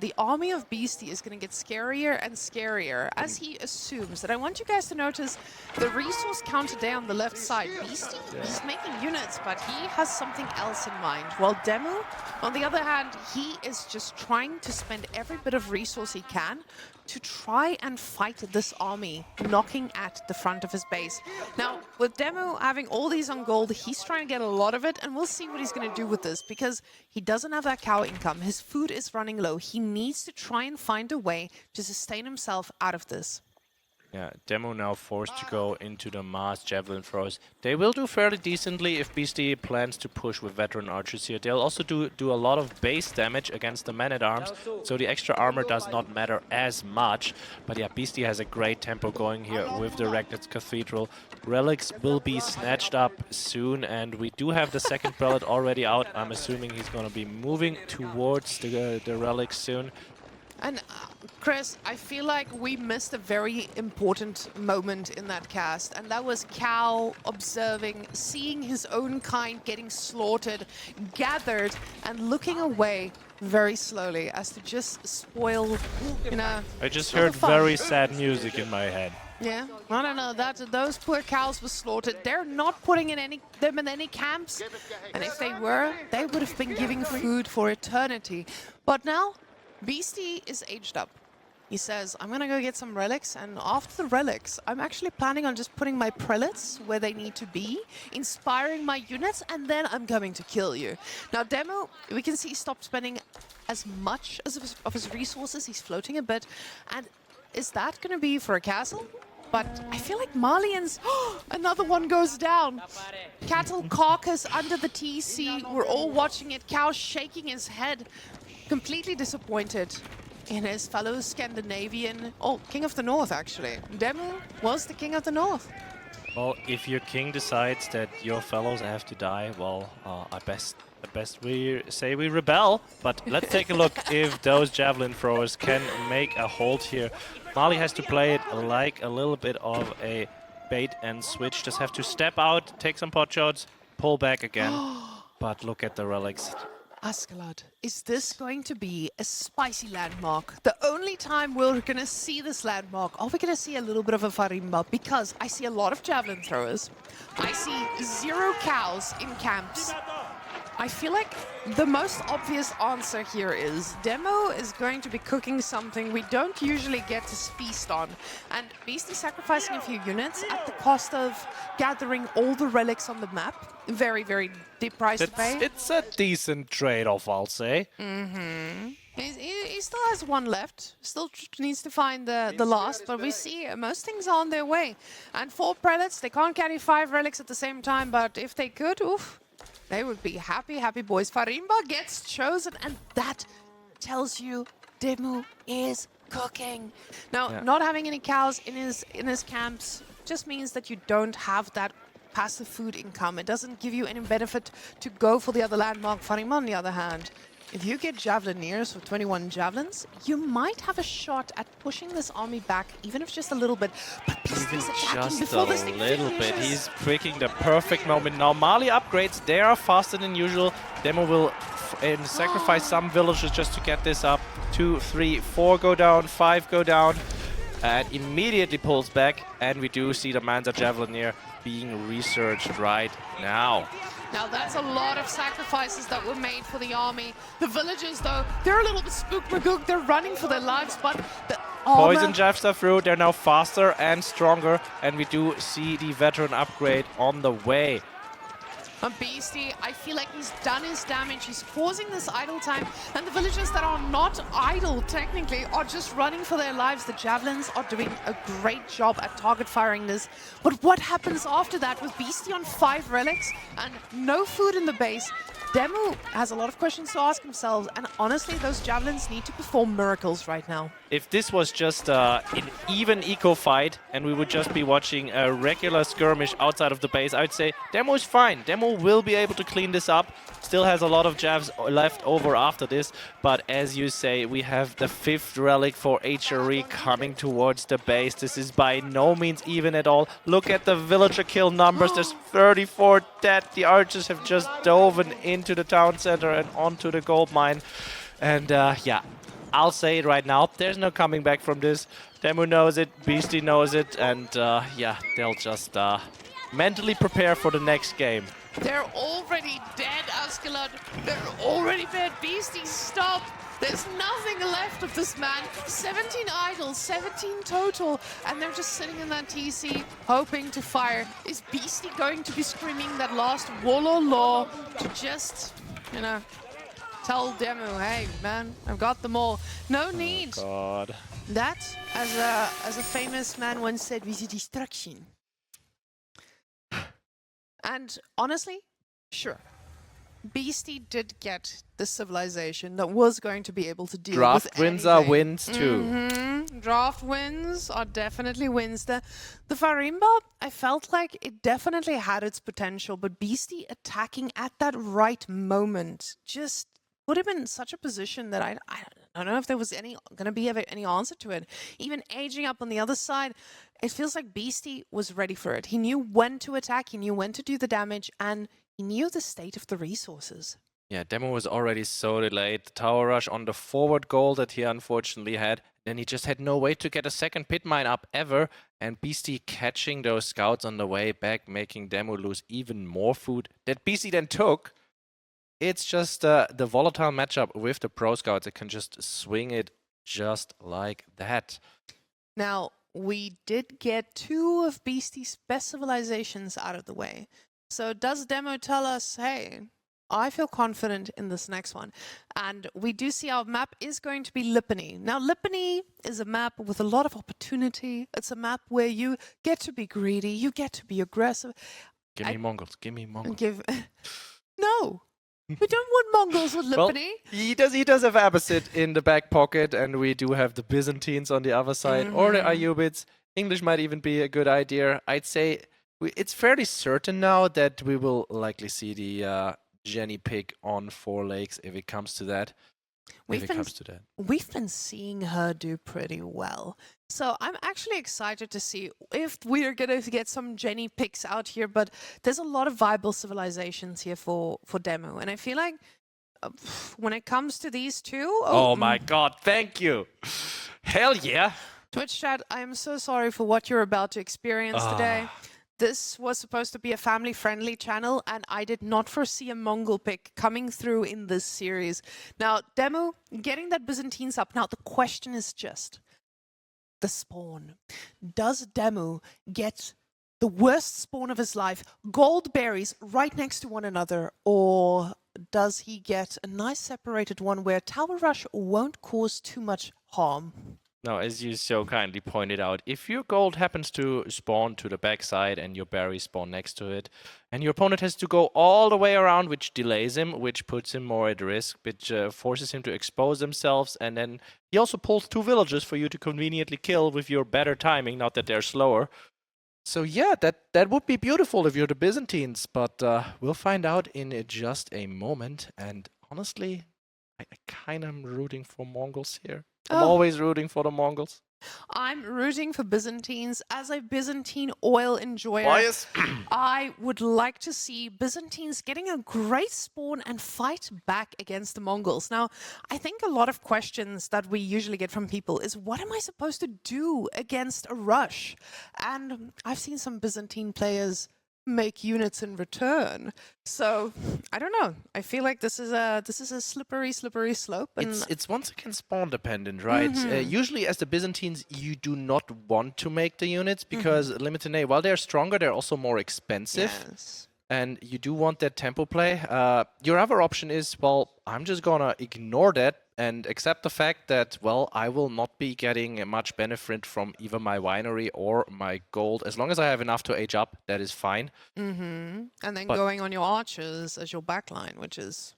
the army of Beasty is going to get scarier and scarier as he assumes that. I want you guys to notice the resource counter there on the left side. Beasty, he's making units, but he has something else in mind. While DeMu, on the other hand, he is just trying to spend every bit of resource he can to try and fight this army knocking at the front of his base. Now, with DeMu having all these on gold, he's trying to get a lot of it, and we'll see what he's going to do with this, because he doesn't have that cow income. His food is running low. He needs to try and find a way to sustain himself out of this. Yeah, DeMu now forced to go into the mass javelin throws. They will do fairly decently if Beasty plans to push with veteran archers here. They'll also do a lot of base damage against the man-at-arms, so the extra armor does not matter as much. But yeah, Beasty has a great tempo going here with the Regnitz Cathedral. Relics will be snatched up soon, and we do have the second prelate already out. I'm assuming he's going to be moving towards the relics soon. And Chris, I feel like we missed a very important moment in that cast, and that was Cal observing, seeing his own kind getting slaughtered, gathered, and looking away very slowly as to just spoil, you know. I just heard very sad music in my head. Yeah, I don't know. Those poor cows were slaughtered. They're not putting them in any camps, and if they were, they would have been giving food for eternity. But now, Beasty is aged up. He says, I'm going to go get some relics, and after the relics, I'm actually planning on just putting my prelates where they need to be, inspiring my units, and then I'm coming to kill you. Now, DeMu, we can see he stopped spending as much of his resources. He's floating a bit. And is that going to be for a castle? But I feel like Malians, another one goes down. Cattle carcass under the TC. We're all watching it. Cow shaking his head, completely disappointed in his fellow Scandinavian, King of the North, actually. DeMu was the King of the North. Well, if your king decides that your fellows have to die, well, I best we say we rebel. But let's take a look if those javelin throwers can make a hold here. Mali has to play it like a little bit of a bait and switch. Just have to step out, take some pot shots, pull back again. But look at the relics. Askeladd, is this going to be a spicy landmark? The only time we're going to see this landmark, are we going to see a little bit of a farimba? Because I see a lot of javelin throwers. I see 0 cows in camps. I feel like the most obvious answer here is DeMu is going to be cooking something we don't usually get to feast on. And Beasty sacrificing a few units at the cost of gathering all the relics on the map. Very, very deep price to pay. It's a decent trade-off, I'll say. Mm-hmm. He still has one left. Still needs to find the last, but we see most things are on their way. And 4 prelates, they can't carry 5 relics at the same time, but if they could, oof. They would be happy, happy boys. Farimba gets chosen, and that tells you DeMu is cooking. Now, not having any cows in his camps just means that you don't have that passive food income. It doesn't give you any benefit to go for the other landmark. Farimba, on the other hand, if you get Javelineers with 21 javelins, you might have a shot at pushing this army back, even if just a little bit. But Even just just a little bit. He's picking the perfect moment. Now Mali upgrades. They are faster than usual. DeMu will sacrifice some villagers just to get this up. 2, 3, 4 go down, 5 go down. And immediately pulls back. And we do see the Manza Javelineer being researched right now. Now that's a lot of sacrifices that were made for the army. The villagers, though, they're a little bit spook-magook. They're running for their lives, but the armor... Poison jabs are through. They're now faster and stronger. And we do see the veteran upgrade on the way. And Beasty, I feel like he's done his damage. He's causing this idle time. And the villagers that are not idle, technically, are just running for their lives. The javelins are doing a great job at target firing this. But what happens after that with Beasty on 5 relics and no food in the base? DeMu has a lot of questions to ask himself. And honestly, those javelins need to perform miracles right now. If this was just an even eco fight and we would just be watching a regular skirmish outside of the base, I would say DeMu is fine. DeMu will be able to clean this up. Still has a lot of jabs left over after this. But as you say, we have the 5th relic for HRE coming towards the base. This is by no means even at all. Look at the villager kill numbers. There's 34 dead. The archers have just dove into into the town center and onto the gold mine. And yeah, I'll say it right now. There's no coming back from this. DeMu knows it, Beasty knows it, and yeah, they'll just mentally prepare for the next game. They're already dead, Askelon. They're already dead. Beastie, stop. There's nothing left of this man. 17 idols, 17 total, and they're just sitting in that TC, hoping to fire. Is Beastie going to be screaming that last Warlord law to just, you know, tell DeMu, hey, man, I've got them all. No need. God. That, as a famous man once said, was a distraction. And honestly, sure. Beastie did get the civilization that was going to be able to deal with Draft wins are anything. wins too. Draft wins are definitely wins. The Farimba, I felt like it definitely had its potential, but Beastie attacking at that right moment just put him in such a position that I don't know if there was going to be any answer to it. Even aging up on the other side, it feels like Beastie was ready for it. He knew when to attack, he knew when to do the damage, and he knew the state of the resources. Yeah, DeMu was already so delayed. The tower rush on the forward goal that he unfortunately had. Then he just had no way to get a second pit mine up ever. And Beastie catching those scouts on the way back, making DeMu lose even more food that Beastie then took. It's just the volatile matchup with the pro scouts that can just swing it just like that. Now, we did get 2 of Beastie's best civilizations out of the way. So does DeMu tell us, hey, I feel confident in this next one? And we do see our map is going to be Lipany. Now, Lipany is a map with a lot of opportunity. It's a map where you get to be greedy, you get to be aggressive. Give me Mongols, give me Mongols. No, we don't want Mongols with Lipany. Well, he does have Abbasid in the back pocket, and we do have the Byzantines on the other side, or the Ayyubids. English might even be a good idea. I'd say it's fairly certain now that we will likely see the Jenny pick on 4 lakes if it comes to that. We've been seeing her do pretty well. So I'm actually excited to see if we're going to get some Jenny picks out here, but there's a lot of viable civilizations here for DeMu. And I feel like when it comes to these two... Oh my god, thank you! Hell yeah! Twitch chat, I am so sorry for what you're about to experience today. This was supposed to be a family-friendly channel, and I did not foresee a Mongol pick coming through in this series. Now, DeMu, getting that Byzantines up. Now, the question is just the spawn. Does DeMu get the worst spawn of his life, gold berries right next to one another, or does he get a nice separated one where Tower Rush won't cause too much harm? Now, as you so kindly pointed out, if your gold happens to spawn to the backside and your berries spawn next to it, and your opponent has to go all the way around, which delays him, which puts him more at risk, which forces him to expose themselves, and then he also pulls 2 villagers for you to conveniently kill with your better timing, not that they're slower. So yeah, that would be beautiful if you're the Byzantines, but we'll find out in just a moment, and honestly, I kind of am rooting for Mongols here. I'm always rooting for the Mongols. I'm rooting for Byzantines. As a Byzantine oil enjoyer, I would like to see Byzantines getting a great spawn and fight back against the Mongols. Now, I think a lot of questions that we usually get from people is, what am I supposed to do against a rush? And I've seen some Byzantine players make units in return. So I don't know. I feel like this is a slippery slope. And it's once again spawn dependent, right? Usually, as the Byzantines, you do not want to make the units because limited, while they're stronger, they're also more expensive. Yes. And you do want that tempo play. Your other option is, well, I'm just gonna ignore that and accept the fact that, well, I will not be getting much benefit from either my winery or my gold. As long as I have enough to age up, that is fine. And then going on your archers as your backline,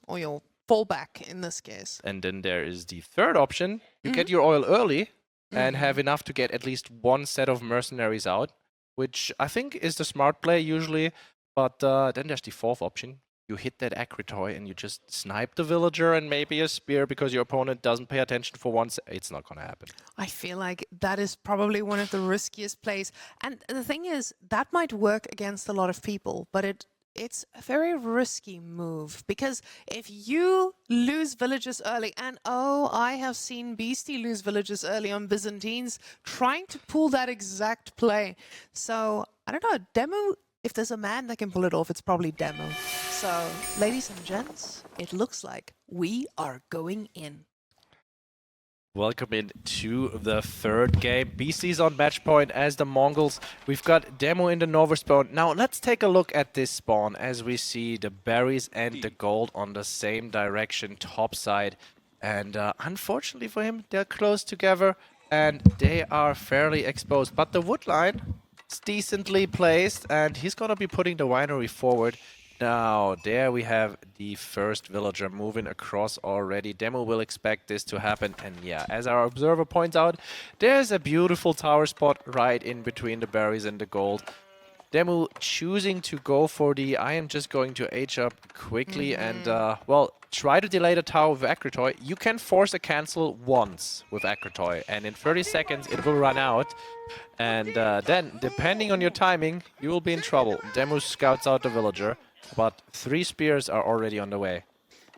or your fallback in this case. And then there is the third option. You get your oil early and have enough to get at least 1 set of mercenaries out, which I think is the smart play usually. But then there's the 4th option. You hit that Akritoy and you just snipe the villager and maybe a spear because your opponent doesn't pay attention for once. It's not going to happen. I feel like that is probably one of the riskiest plays. And the thing is, that might work against a lot of people, but it it's a very risky move because if you lose villagers early, and oh, I have seen Beasty lose villagers early on Byzantines trying to pull that exact play. So, I don't know, DeMu, if there's a man that can pull it off, it's probably DeMu. So, ladies and gents, it looks like we are going in. Welcome into the third game. Beasty's on match point as the Mongols. We've got DeMu in the Nova spawn. Now let's take a look at this spawn as we see the berries and the gold on the same direction, top side. And unfortunately for him, they're close together and they are fairly exposed. But the wood line is decently placed and he's going to be putting the winery forward. Now, there we have the first villager moving across already. DeMu will expect this to happen. And yeah, as our observer points out, there's a beautiful tower spot right in between the berries and the gold. DeMu choosing to go for the I am just going to H up quickly and, well, try to delay the tower with Akritoy. You can force a cancel once with Akritoy, and in 30 seconds it will run out. And then, depending on your timing, you will be in trouble. DeMu scouts out the villager. But 3 spears are already on the way.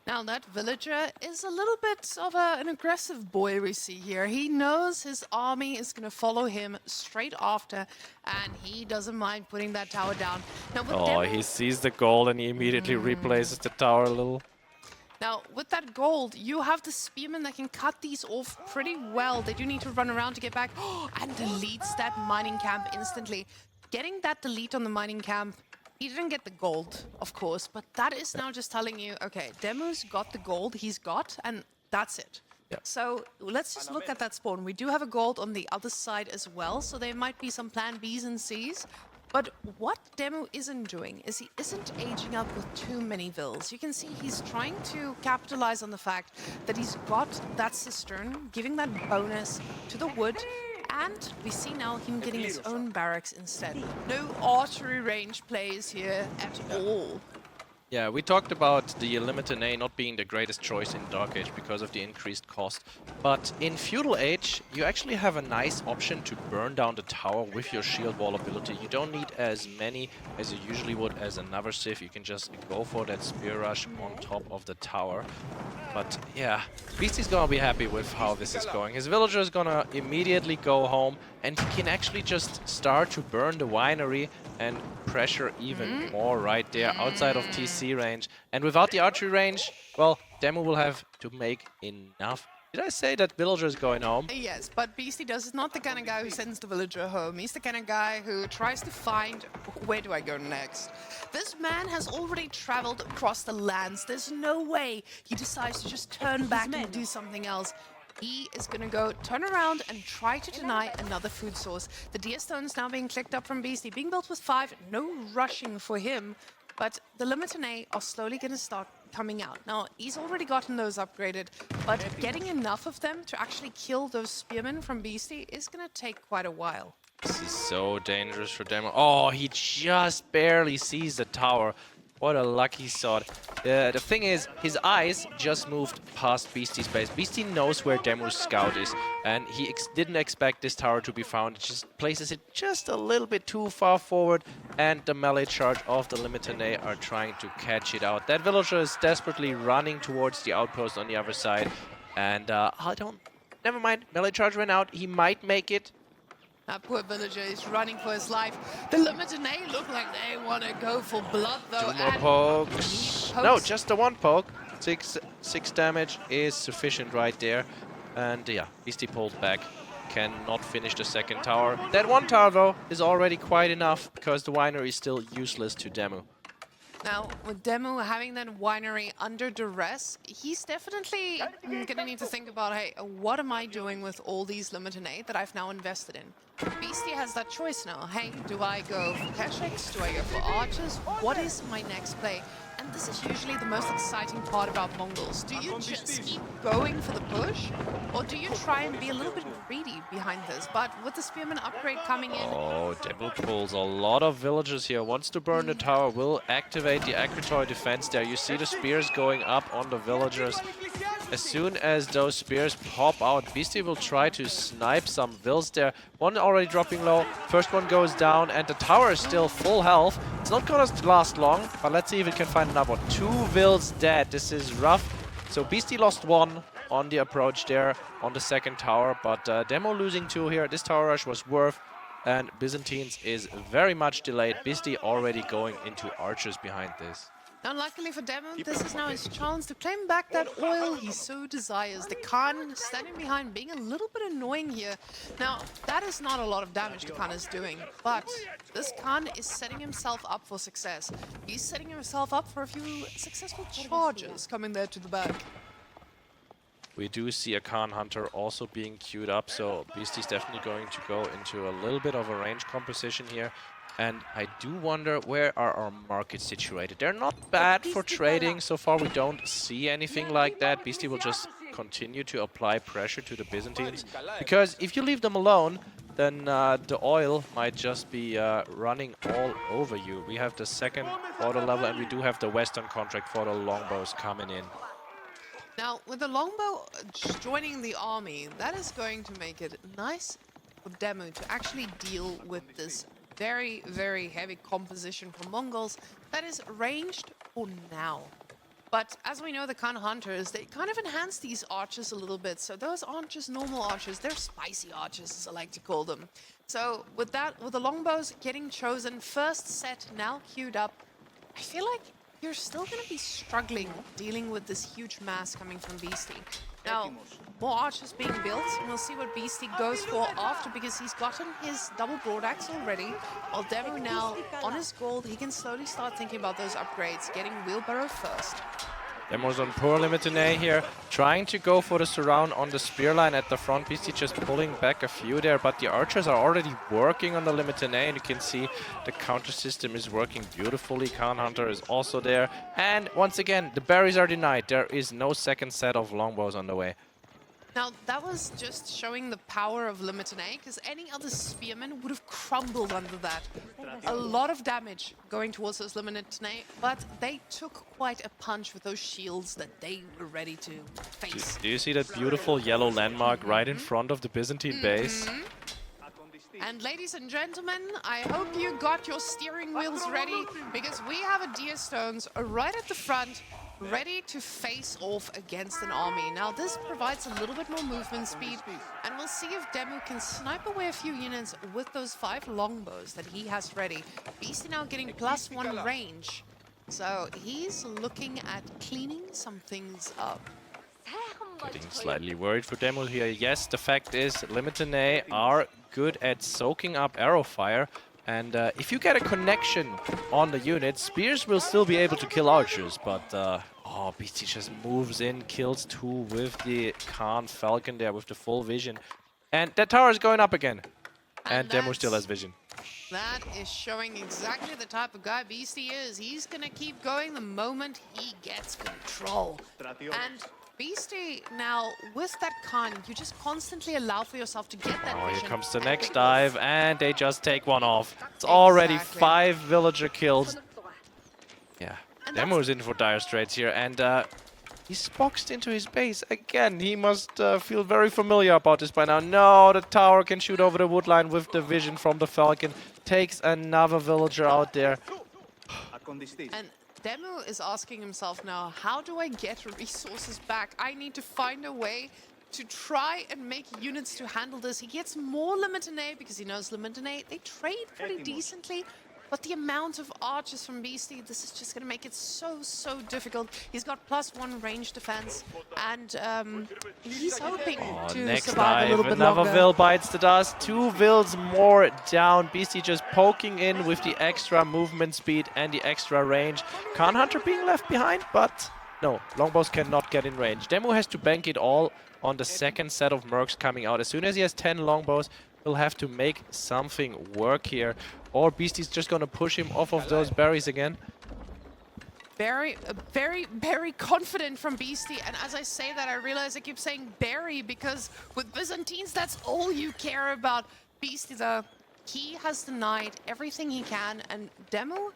Now that villager is a little bit of an aggressive boy we see here. He knows his army is going to follow him straight after, and he doesn't mind putting that tower down. Now, with he sees the gold and he immediately replaces the tower a little. Now, with that gold, you have the spearmen that can cut these off pretty well. They do need to run around to get back, and deletes that mining camp instantly. Getting that delete on the mining camp, he didn't get the gold, of course, but that is now just telling you, okay, DeMu's got the gold he's got, and that's it. Yeah. So let's just look at that spawn. We do have a gold on the other side as well, so there might be some plan Bs and Cs. But what DeMu isn't doing is he isn't aging up with too many vills. You can see he's trying to capitalize on the fact that he's got that cistern, giving that bonus to the wood. And we see now him getting his own barracks instead. No archery range plays here at all. Yeah, we talked about the Limited A not being the greatest choice in Dark Age because of the increased cost. But in Feudal Age, you actually have a nice option to burn down the tower with your shield wall ability. You don't need as many as you usually would as another Civ. You can just go for that spear rush on top of the tower. But yeah, Beasty's gonna be happy with how this is going. His villager is gonna immediately go home and he can actually just start to burn the winery and pressure even more right there outside of TC range. And without the archery range, well, DeMu will have to make enough. Did I say that villager is going home? Yes, but Beasty is not the kind of guy who sends the villager home. He's the kind of guy who tries to find, where do I go next? This man has already traveled across the lands. There's no way he decides to just turn back and do something else. He is going to go turn around and try to deny another food source. The deer stones now being clicked up from Beasty, being built with 5, no rushing for him. But the Limited A are slowly going to start coming out. Now, he's already gotten those upgraded, but getting enough of them to actually kill those spearmen from Beasty is going to take quite a while. This is so dangerous for DeMu. Oh, he just barely sees the tower. What a lucky shot. The thing is, his eyes just moved past Beasty's base. Beasty knows where DeMu's scout is, and he didn't expect this tower to be found. It just places it just a little bit too far forward, and the melee charge of the Limited A are trying to catch it out. That villager is desperately running towards the outpost on the other side, and never mind, melee charge ran out. He might make it. That poor villager is running for his life. The Limited A look like they want to go for blood, though. 2 more pokes. No, just the 1 poke. 6 damage is sufficient right there. And yeah, Beasty pulled back. Cannot finish the second tower. That 1 tower, though, is already quite enough because the winery is still useless to DeMu. Now, with DeMu having that winery under duress, he's definitely going to need to think about, hey, what am I doing with all these Limited A that I've now invested in? Beasty has that choice now. Hey, do I go for Keshiks? Do I go for archers? What is my next play? And this is usually the most exciting part about Mongols. Do you just keep going for the push? Or do you try and be a little bit greedy behind this? But with the Spearman upgrade coming in... Oh, DeMu pulls a lot of villagers here. Wants to burn the tower. Will activate the Akritoy defense there. You see the spears going up on the villagers. as soon as those spears pop out, Beasty will try to snipe some Vils there. One already dropping low, first one goes down, and the tower is still full health. It's not gonna last long, but let's see if it can find another one. 2 Vils dead, this is rough. So Beasty lost 1 on the approach there on the second tower, but DeMu losing 2 here. This tower rush was worth, and Byzantines is very much delayed. Beasty already going into archers behind this. Now, luckily for DeMu, this is now his chance to claim back that oil he so desires. The Khan standing behind, being a little bit annoying here. Now, that is not a lot of damage the Khan is doing, but this Khan is setting himself up for success. He's setting himself up for a few successful charges coming there to the back. We do see a Khan Hunter also being queued up, so Beasty's definitely going to go into a little bit of a range composition here. And I do wonder, where are our markets situated? They're not bad for trading. So far we don't see anything like that. Beasty will just continue to apply pressure to the Byzantines, because if you leave them alone, then the oil might just be running all over you. We have the second order level, and we do have the Western contract for the longbows coming in. Now, with the longbow joining the army, that is going to make it nice for DeMu to actually deal with this very, very heavy composition from Mongols that is ranged for now. But as we know, the Khan Hunters, they kind of enhance these archers a little bit. So those aren't just normal archers, they're spicy archers, as I like to call them. So with that, with the longbows getting chosen, first set now queued up, I feel like you're still going to be struggling dealing with this huge mass coming from Beasty. Now, more archers being built, and we'll see what Beasty goes for after, because he's gotten his double broad axe already. While DeMu now, on his gold, he can slowly start thinking about those upgrades, getting wheelbarrow first. DeMu's on poor limited A here, trying to go for the surround on the spear line at the front. Beasty just pulling back a few there, but the archers are already working on the limited A, and you can see the counter system is working beautifully. Khan Hunter is also there, and once again, the berries are denied. There is no second set of longbows on the way. Now, that was just showing the power of Limited A, because any other spearman would have crumbled under that. A lot of damage going towards those Limited A, but they took quite a punch with those shields that they were ready to face. Do you see that beautiful yellow landmark right in front of the Byzantine base? And ladies and gentlemen, I hope you got your steering wheels ready, because we have a Deer Stones right at the front, ready to face off against an army. Now, this provides a little bit more movement speed, and we'll see if DeMu can snipe away a few units with those 5 longbows that he has ready. Beasty now getting +1 range, so he's looking at cleaning some things up. Getting slightly worried for DeMu here. Yes, the fact is, Limited A are good at soaking up arrow fire, and if you get a connection on the unit, spears will still be able to kill archers, but oh, Beasty just moves in, kills 2 with the Khan Falcon there with the full vision. And that tower is going up again. And DeMu still has vision. That is showing exactly the type of guy Beasty is. He's gonna keep going the moment he gets control. And Beasty now, with that Khan, you just constantly allow for yourself to get that vision. Here comes the next dive, and they just take one off. It's already 5 villager kills. Yeah, DeMu is in for dire straits here, and he's boxed into his base again. He must feel very familiar about this by now. No, the tower can shoot over the wood line with the vision from the Falcon. Takes another villager out there. And DeMu is asking himself now, how do I get resources back? I need to find a way to try and make units to handle this. He gets more Limited A because he knows Limited A, they trade pretty decently, but the amount of archers from Beasty, this is just going to make it so difficult. He's got +1 range defense, and he's hoping to survive a little bit another longer. Vil bites the dust. 2 Vils more down. Beasty just poking in with the extra movement speed and the extra range. Khan Hunter being left behind, but no, longbows cannot get in range. DeMu has to bank it all on the second set of mercs coming out. As soon as he has 10 longbows, he'll have to make something work here, or Beasty's just gonna push him off of those berries again. Very confident from Beasty, and as I say that, I realize I keep saying berry, because with Byzantines, that's all you care about. Beasty, though, he has denied everything he can, and DeMu,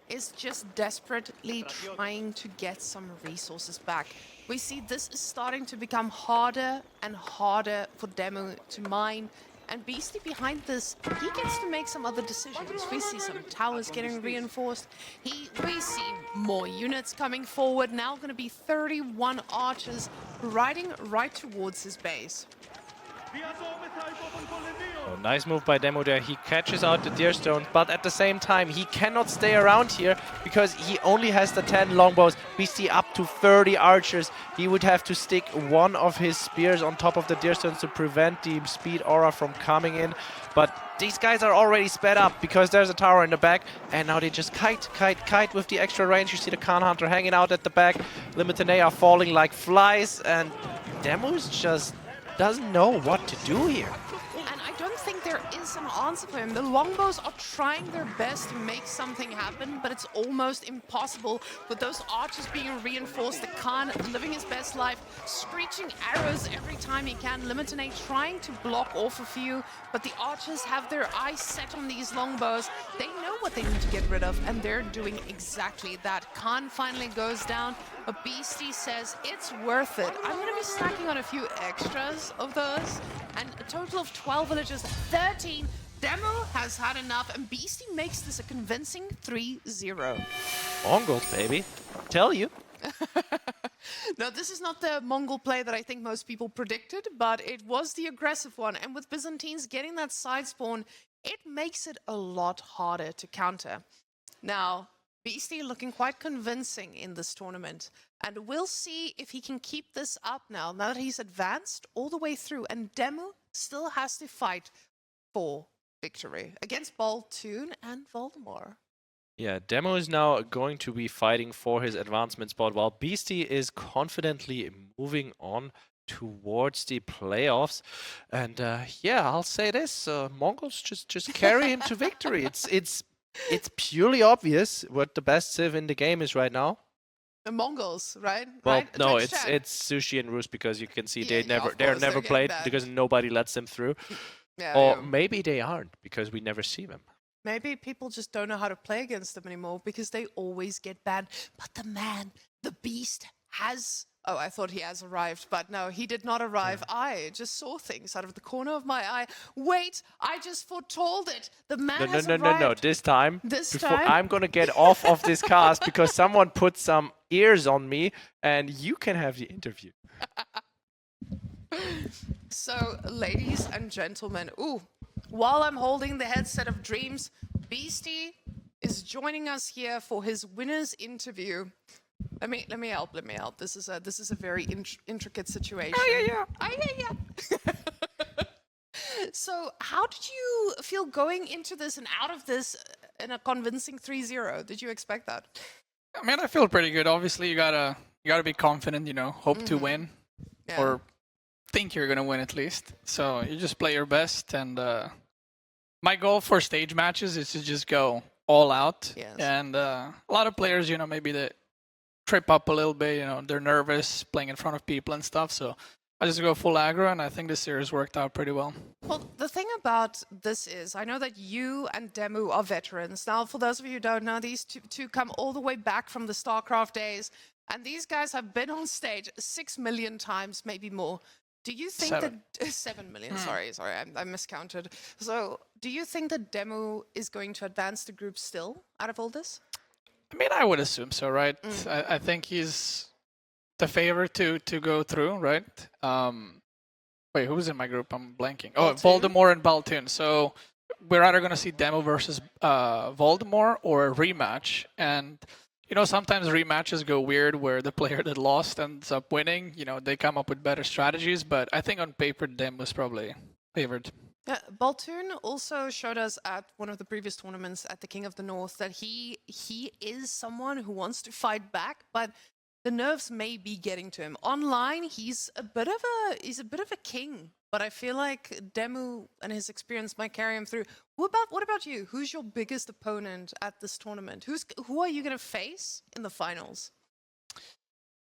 is just desperately trying to get some resources back. We see this is starting to become harder and harder for DeMu to mine. And Beasty behind this, he gets to make some other decisions. We see some towers getting reinforced. We see more units coming forward. Now going to be 31 archers riding right towards his base. Oh, nice move by DeMu there. He catches out the deer stone, but at the same time, he cannot stay around here because he only has the 10 longbows. We see up to 30 archers. He would have to stick one of his spears on top of the deer stones to prevent the speed aura from coming in. But these guys are already sped up because there's a tower in the back, and now they just kite with the extra range. You see the Khan Hunter hanging out at the back. Limitanei are falling like flies, and DeMu's just doesn't know what to do here. And I don't think there is an answer for him. The longbows are trying their best to make something happen, but it's almost impossible with those archers being reinforced. The Khan living his best life, screeching arrows every time he can. Limitanei trying to block off a few, but the archers have their eyes set on these longbows. They know what they need to get rid of, and they're doing exactly that. Khan finally goes down, but Beasty says it's worth it. I'm going to be stacking on a few extras of those, and a total of 12 villagers, 13. DeMu has had enough, and Beasty makes this a convincing 3-0. Mongols, baby. Tell you. No, this is not the Mongol play that I think most people predicted, but it was the aggressive one. And with Byzantines getting that side spawn, it makes it a lot harder to counter. Now, Beasty looking quite convincing in this tournament. And we'll see if he can keep this up now that he's advanced all the way through. And DeMu still has to fight for victory against Baltoon and Voldemort. Yeah, DeMu is now going to be fighting for his advancement spot, while Beasty is confidently moving on towards the playoffs. And yeah, I'll say this: Mongols just carry him to victory. It's purely obvious what the best civ in the game is right now. The Mongols, right? Well, right? no, Twitch chat. it's Sushi and Roos, because you can see Yeah, they're of course, never they're getting played banned. because nobody lets them through. Yeah, Or yeah. maybe they aren't because we never see them. Maybe people just don't know how to play against them anymore because they always get banned. But the man, the beast, has... Oh, I thought he has arrived, but no, he did not arrive. I just saw things out of the corner of my eye. Wait, I just foretold it. The man has arrived. No. This time, This time? I'm gonna get off of this cast because someone put some ears on me, and you can have the interview. So, ladies and gentlemen, while I'm holding the headset of dreams, Beasty is joining us here for his winner's interview. Let me help. This is a very intricate situation. Yeah. So, how did you feel going into this and out of this in a convincing 3-0? Did you expect that? I mean, I feel pretty good. Obviously, you gotta be confident. Hope to win, Yeah. or think you're gonna win at least. So you just play your best. And my goal for stage matches is to just go all out. Yes. And a lot of players, maybe they trip up a little bit. They're nervous playing in front of people and stuff. So I just go full aggro, and I think this series worked out pretty well. Well, the thing about this is, I know that you and DeMu are veterans. Now, for those of you who don't know, these two come all the way back from the StarCraft days, and these guys have been on stage 6 million times, maybe more. Do you think 7 million? Sorry, I miscounted. So, do you think that DeMu is going to advance the group still out of all this? I mean, I would assume so, right? I think he's the favorite to go through, right? Wait, who's in my group? I'm blanking. Oh, Baltoon? Voldemort and Baltoon. So we're either going to see DeMu versus Voldemort or a rematch. And, sometimes rematches go weird where the player that lost ends up winning. They come up with better strategies. But I think on paper, DeMu was probably favored. Yeah, Baltoon also showed us at one of the previous tournaments at the King of the North that he is someone who wants to fight back, but the nerves may be getting to him. Online, he's a bit of a king, but I feel like DeMu and his experience might carry him through. What about you? Who's your biggest opponent at this tournament? Who are you going to face in the finals?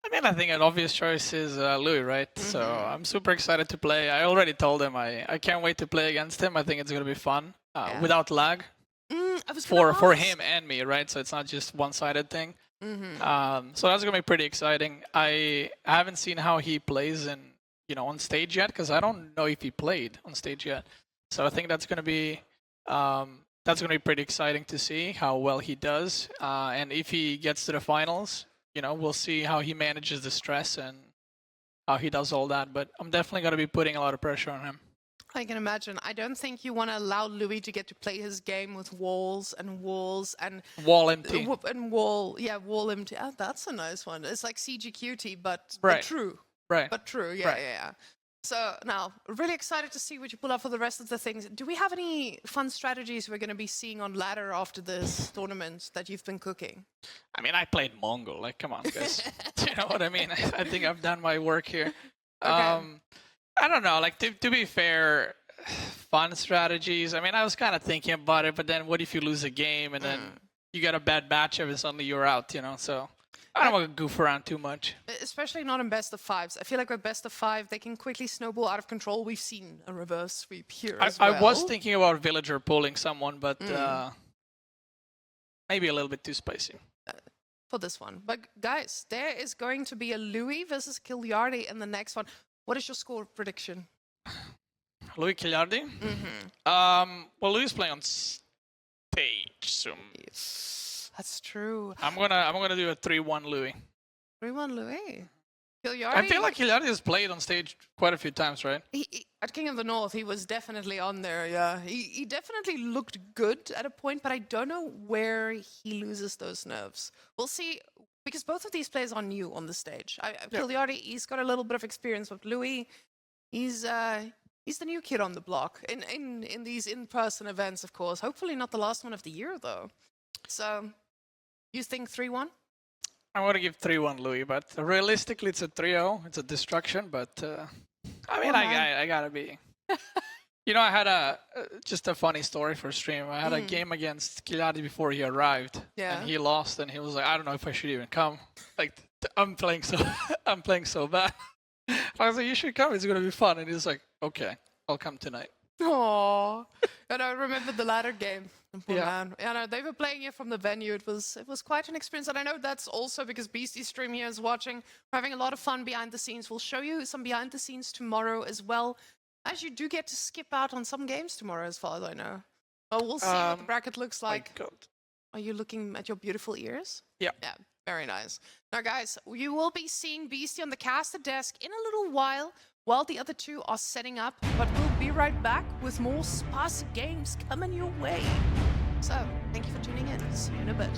I mean, I think an obvious choice is Louis, right? So I'm super excited to play. I already told him I can't wait to play against him. I think it's going to be fun Yeah. without lag. I was for gonna ask. him and me, right? So it's not just one-sided thing. Mm-hmm. So that's gonna be pretty exciting. I haven't seen how he plays on stage yet, because I don't know if he played on stage yet. So I think that's gonna be pretty exciting to see how well he does, and if he gets to the finals, we'll see how he manages the stress and how he does all that. But I'm definitely gonna be putting a lot of pressure on him. I can imagine. I don't think you want to allow Louis to get to play his game with walls and Wall empty. Wall empty. Oh, that's a nice one. It's like CGQT, but Right. true. Right. But true, yeah, Right. yeah. So now, really excited to see what you pull out for the rest of the things. Do we have any fun strategies we're going to be seeing on ladder after this tournament that you've been cooking? I mean, I played Mongol. Like, come on, guys. You know what I mean? I think I've done my work here. Okay. I don't know. Like, to be fair, fun strategies. I mean, I was kind of thinking about it, but then what if you lose a game and then you get a bad matchup and suddenly you're out, So I don't want to goof around too much. Especially not in best of fives. I feel like with best of five, they can quickly snowball out of control. We've seen a reverse sweep here as well. I was thinking about Villager pulling someone, but maybe a little bit too spicy. For this one. But guys, there is going to be a Louis versus Kiliardi in the next one. What is your score prediction? Louis Kiliardi? Mm-hmm. Well, Louis is playing on stage, so That's true. I'm gonna do a 3-1 Louis. 3-1 Louis. Kiliardi, I feel like Kiliardi has played on stage quite a few times, right? at King of the North, he was definitely on there, yeah. He definitely looked good at a point, but I don't know where he loses those nerves. We'll see, because both of these players are new on the stage. Kiliardi, he's got a little bit of experience, but Louis, he's the new kid on the block in these in-person events, of course. Hopefully not the last one of the year, though. So, you think 3-1? I'm going to give 3-1 Louis, but realistically it's a 3-0. It's a destruction, but I mean, I got to be. I had just a funny story for stream. I had a game against Kiliardi before he arrived, and he lost, and he was like, I don't know if I should even come. Like, I'm playing so bad. I was like, you should come. It's going to be fun. And he's like, okay, I'll come tonight. Aww. And I remember the ladder game. Poor Yeah. man. Yeah, no, they were playing here from the venue. It was quite an experience. And I know that's also because Beasty stream here is watching. We're having a lot of fun behind the scenes. We'll show you some behind the scenes tomorrow as well. As you do get to skip out on some games tomorrow, as far as I know. Well, we'll see what the bracket looks like. My God. Are you looking at your beautiful ears? Yeah. Yeah, very nice. Now, guys, you will be seeing Beasty on the caster desk in a little while the other two are setting up. But we'll be right back with more spicy games coming your way. So, thank you for tuning in. See you in a bit.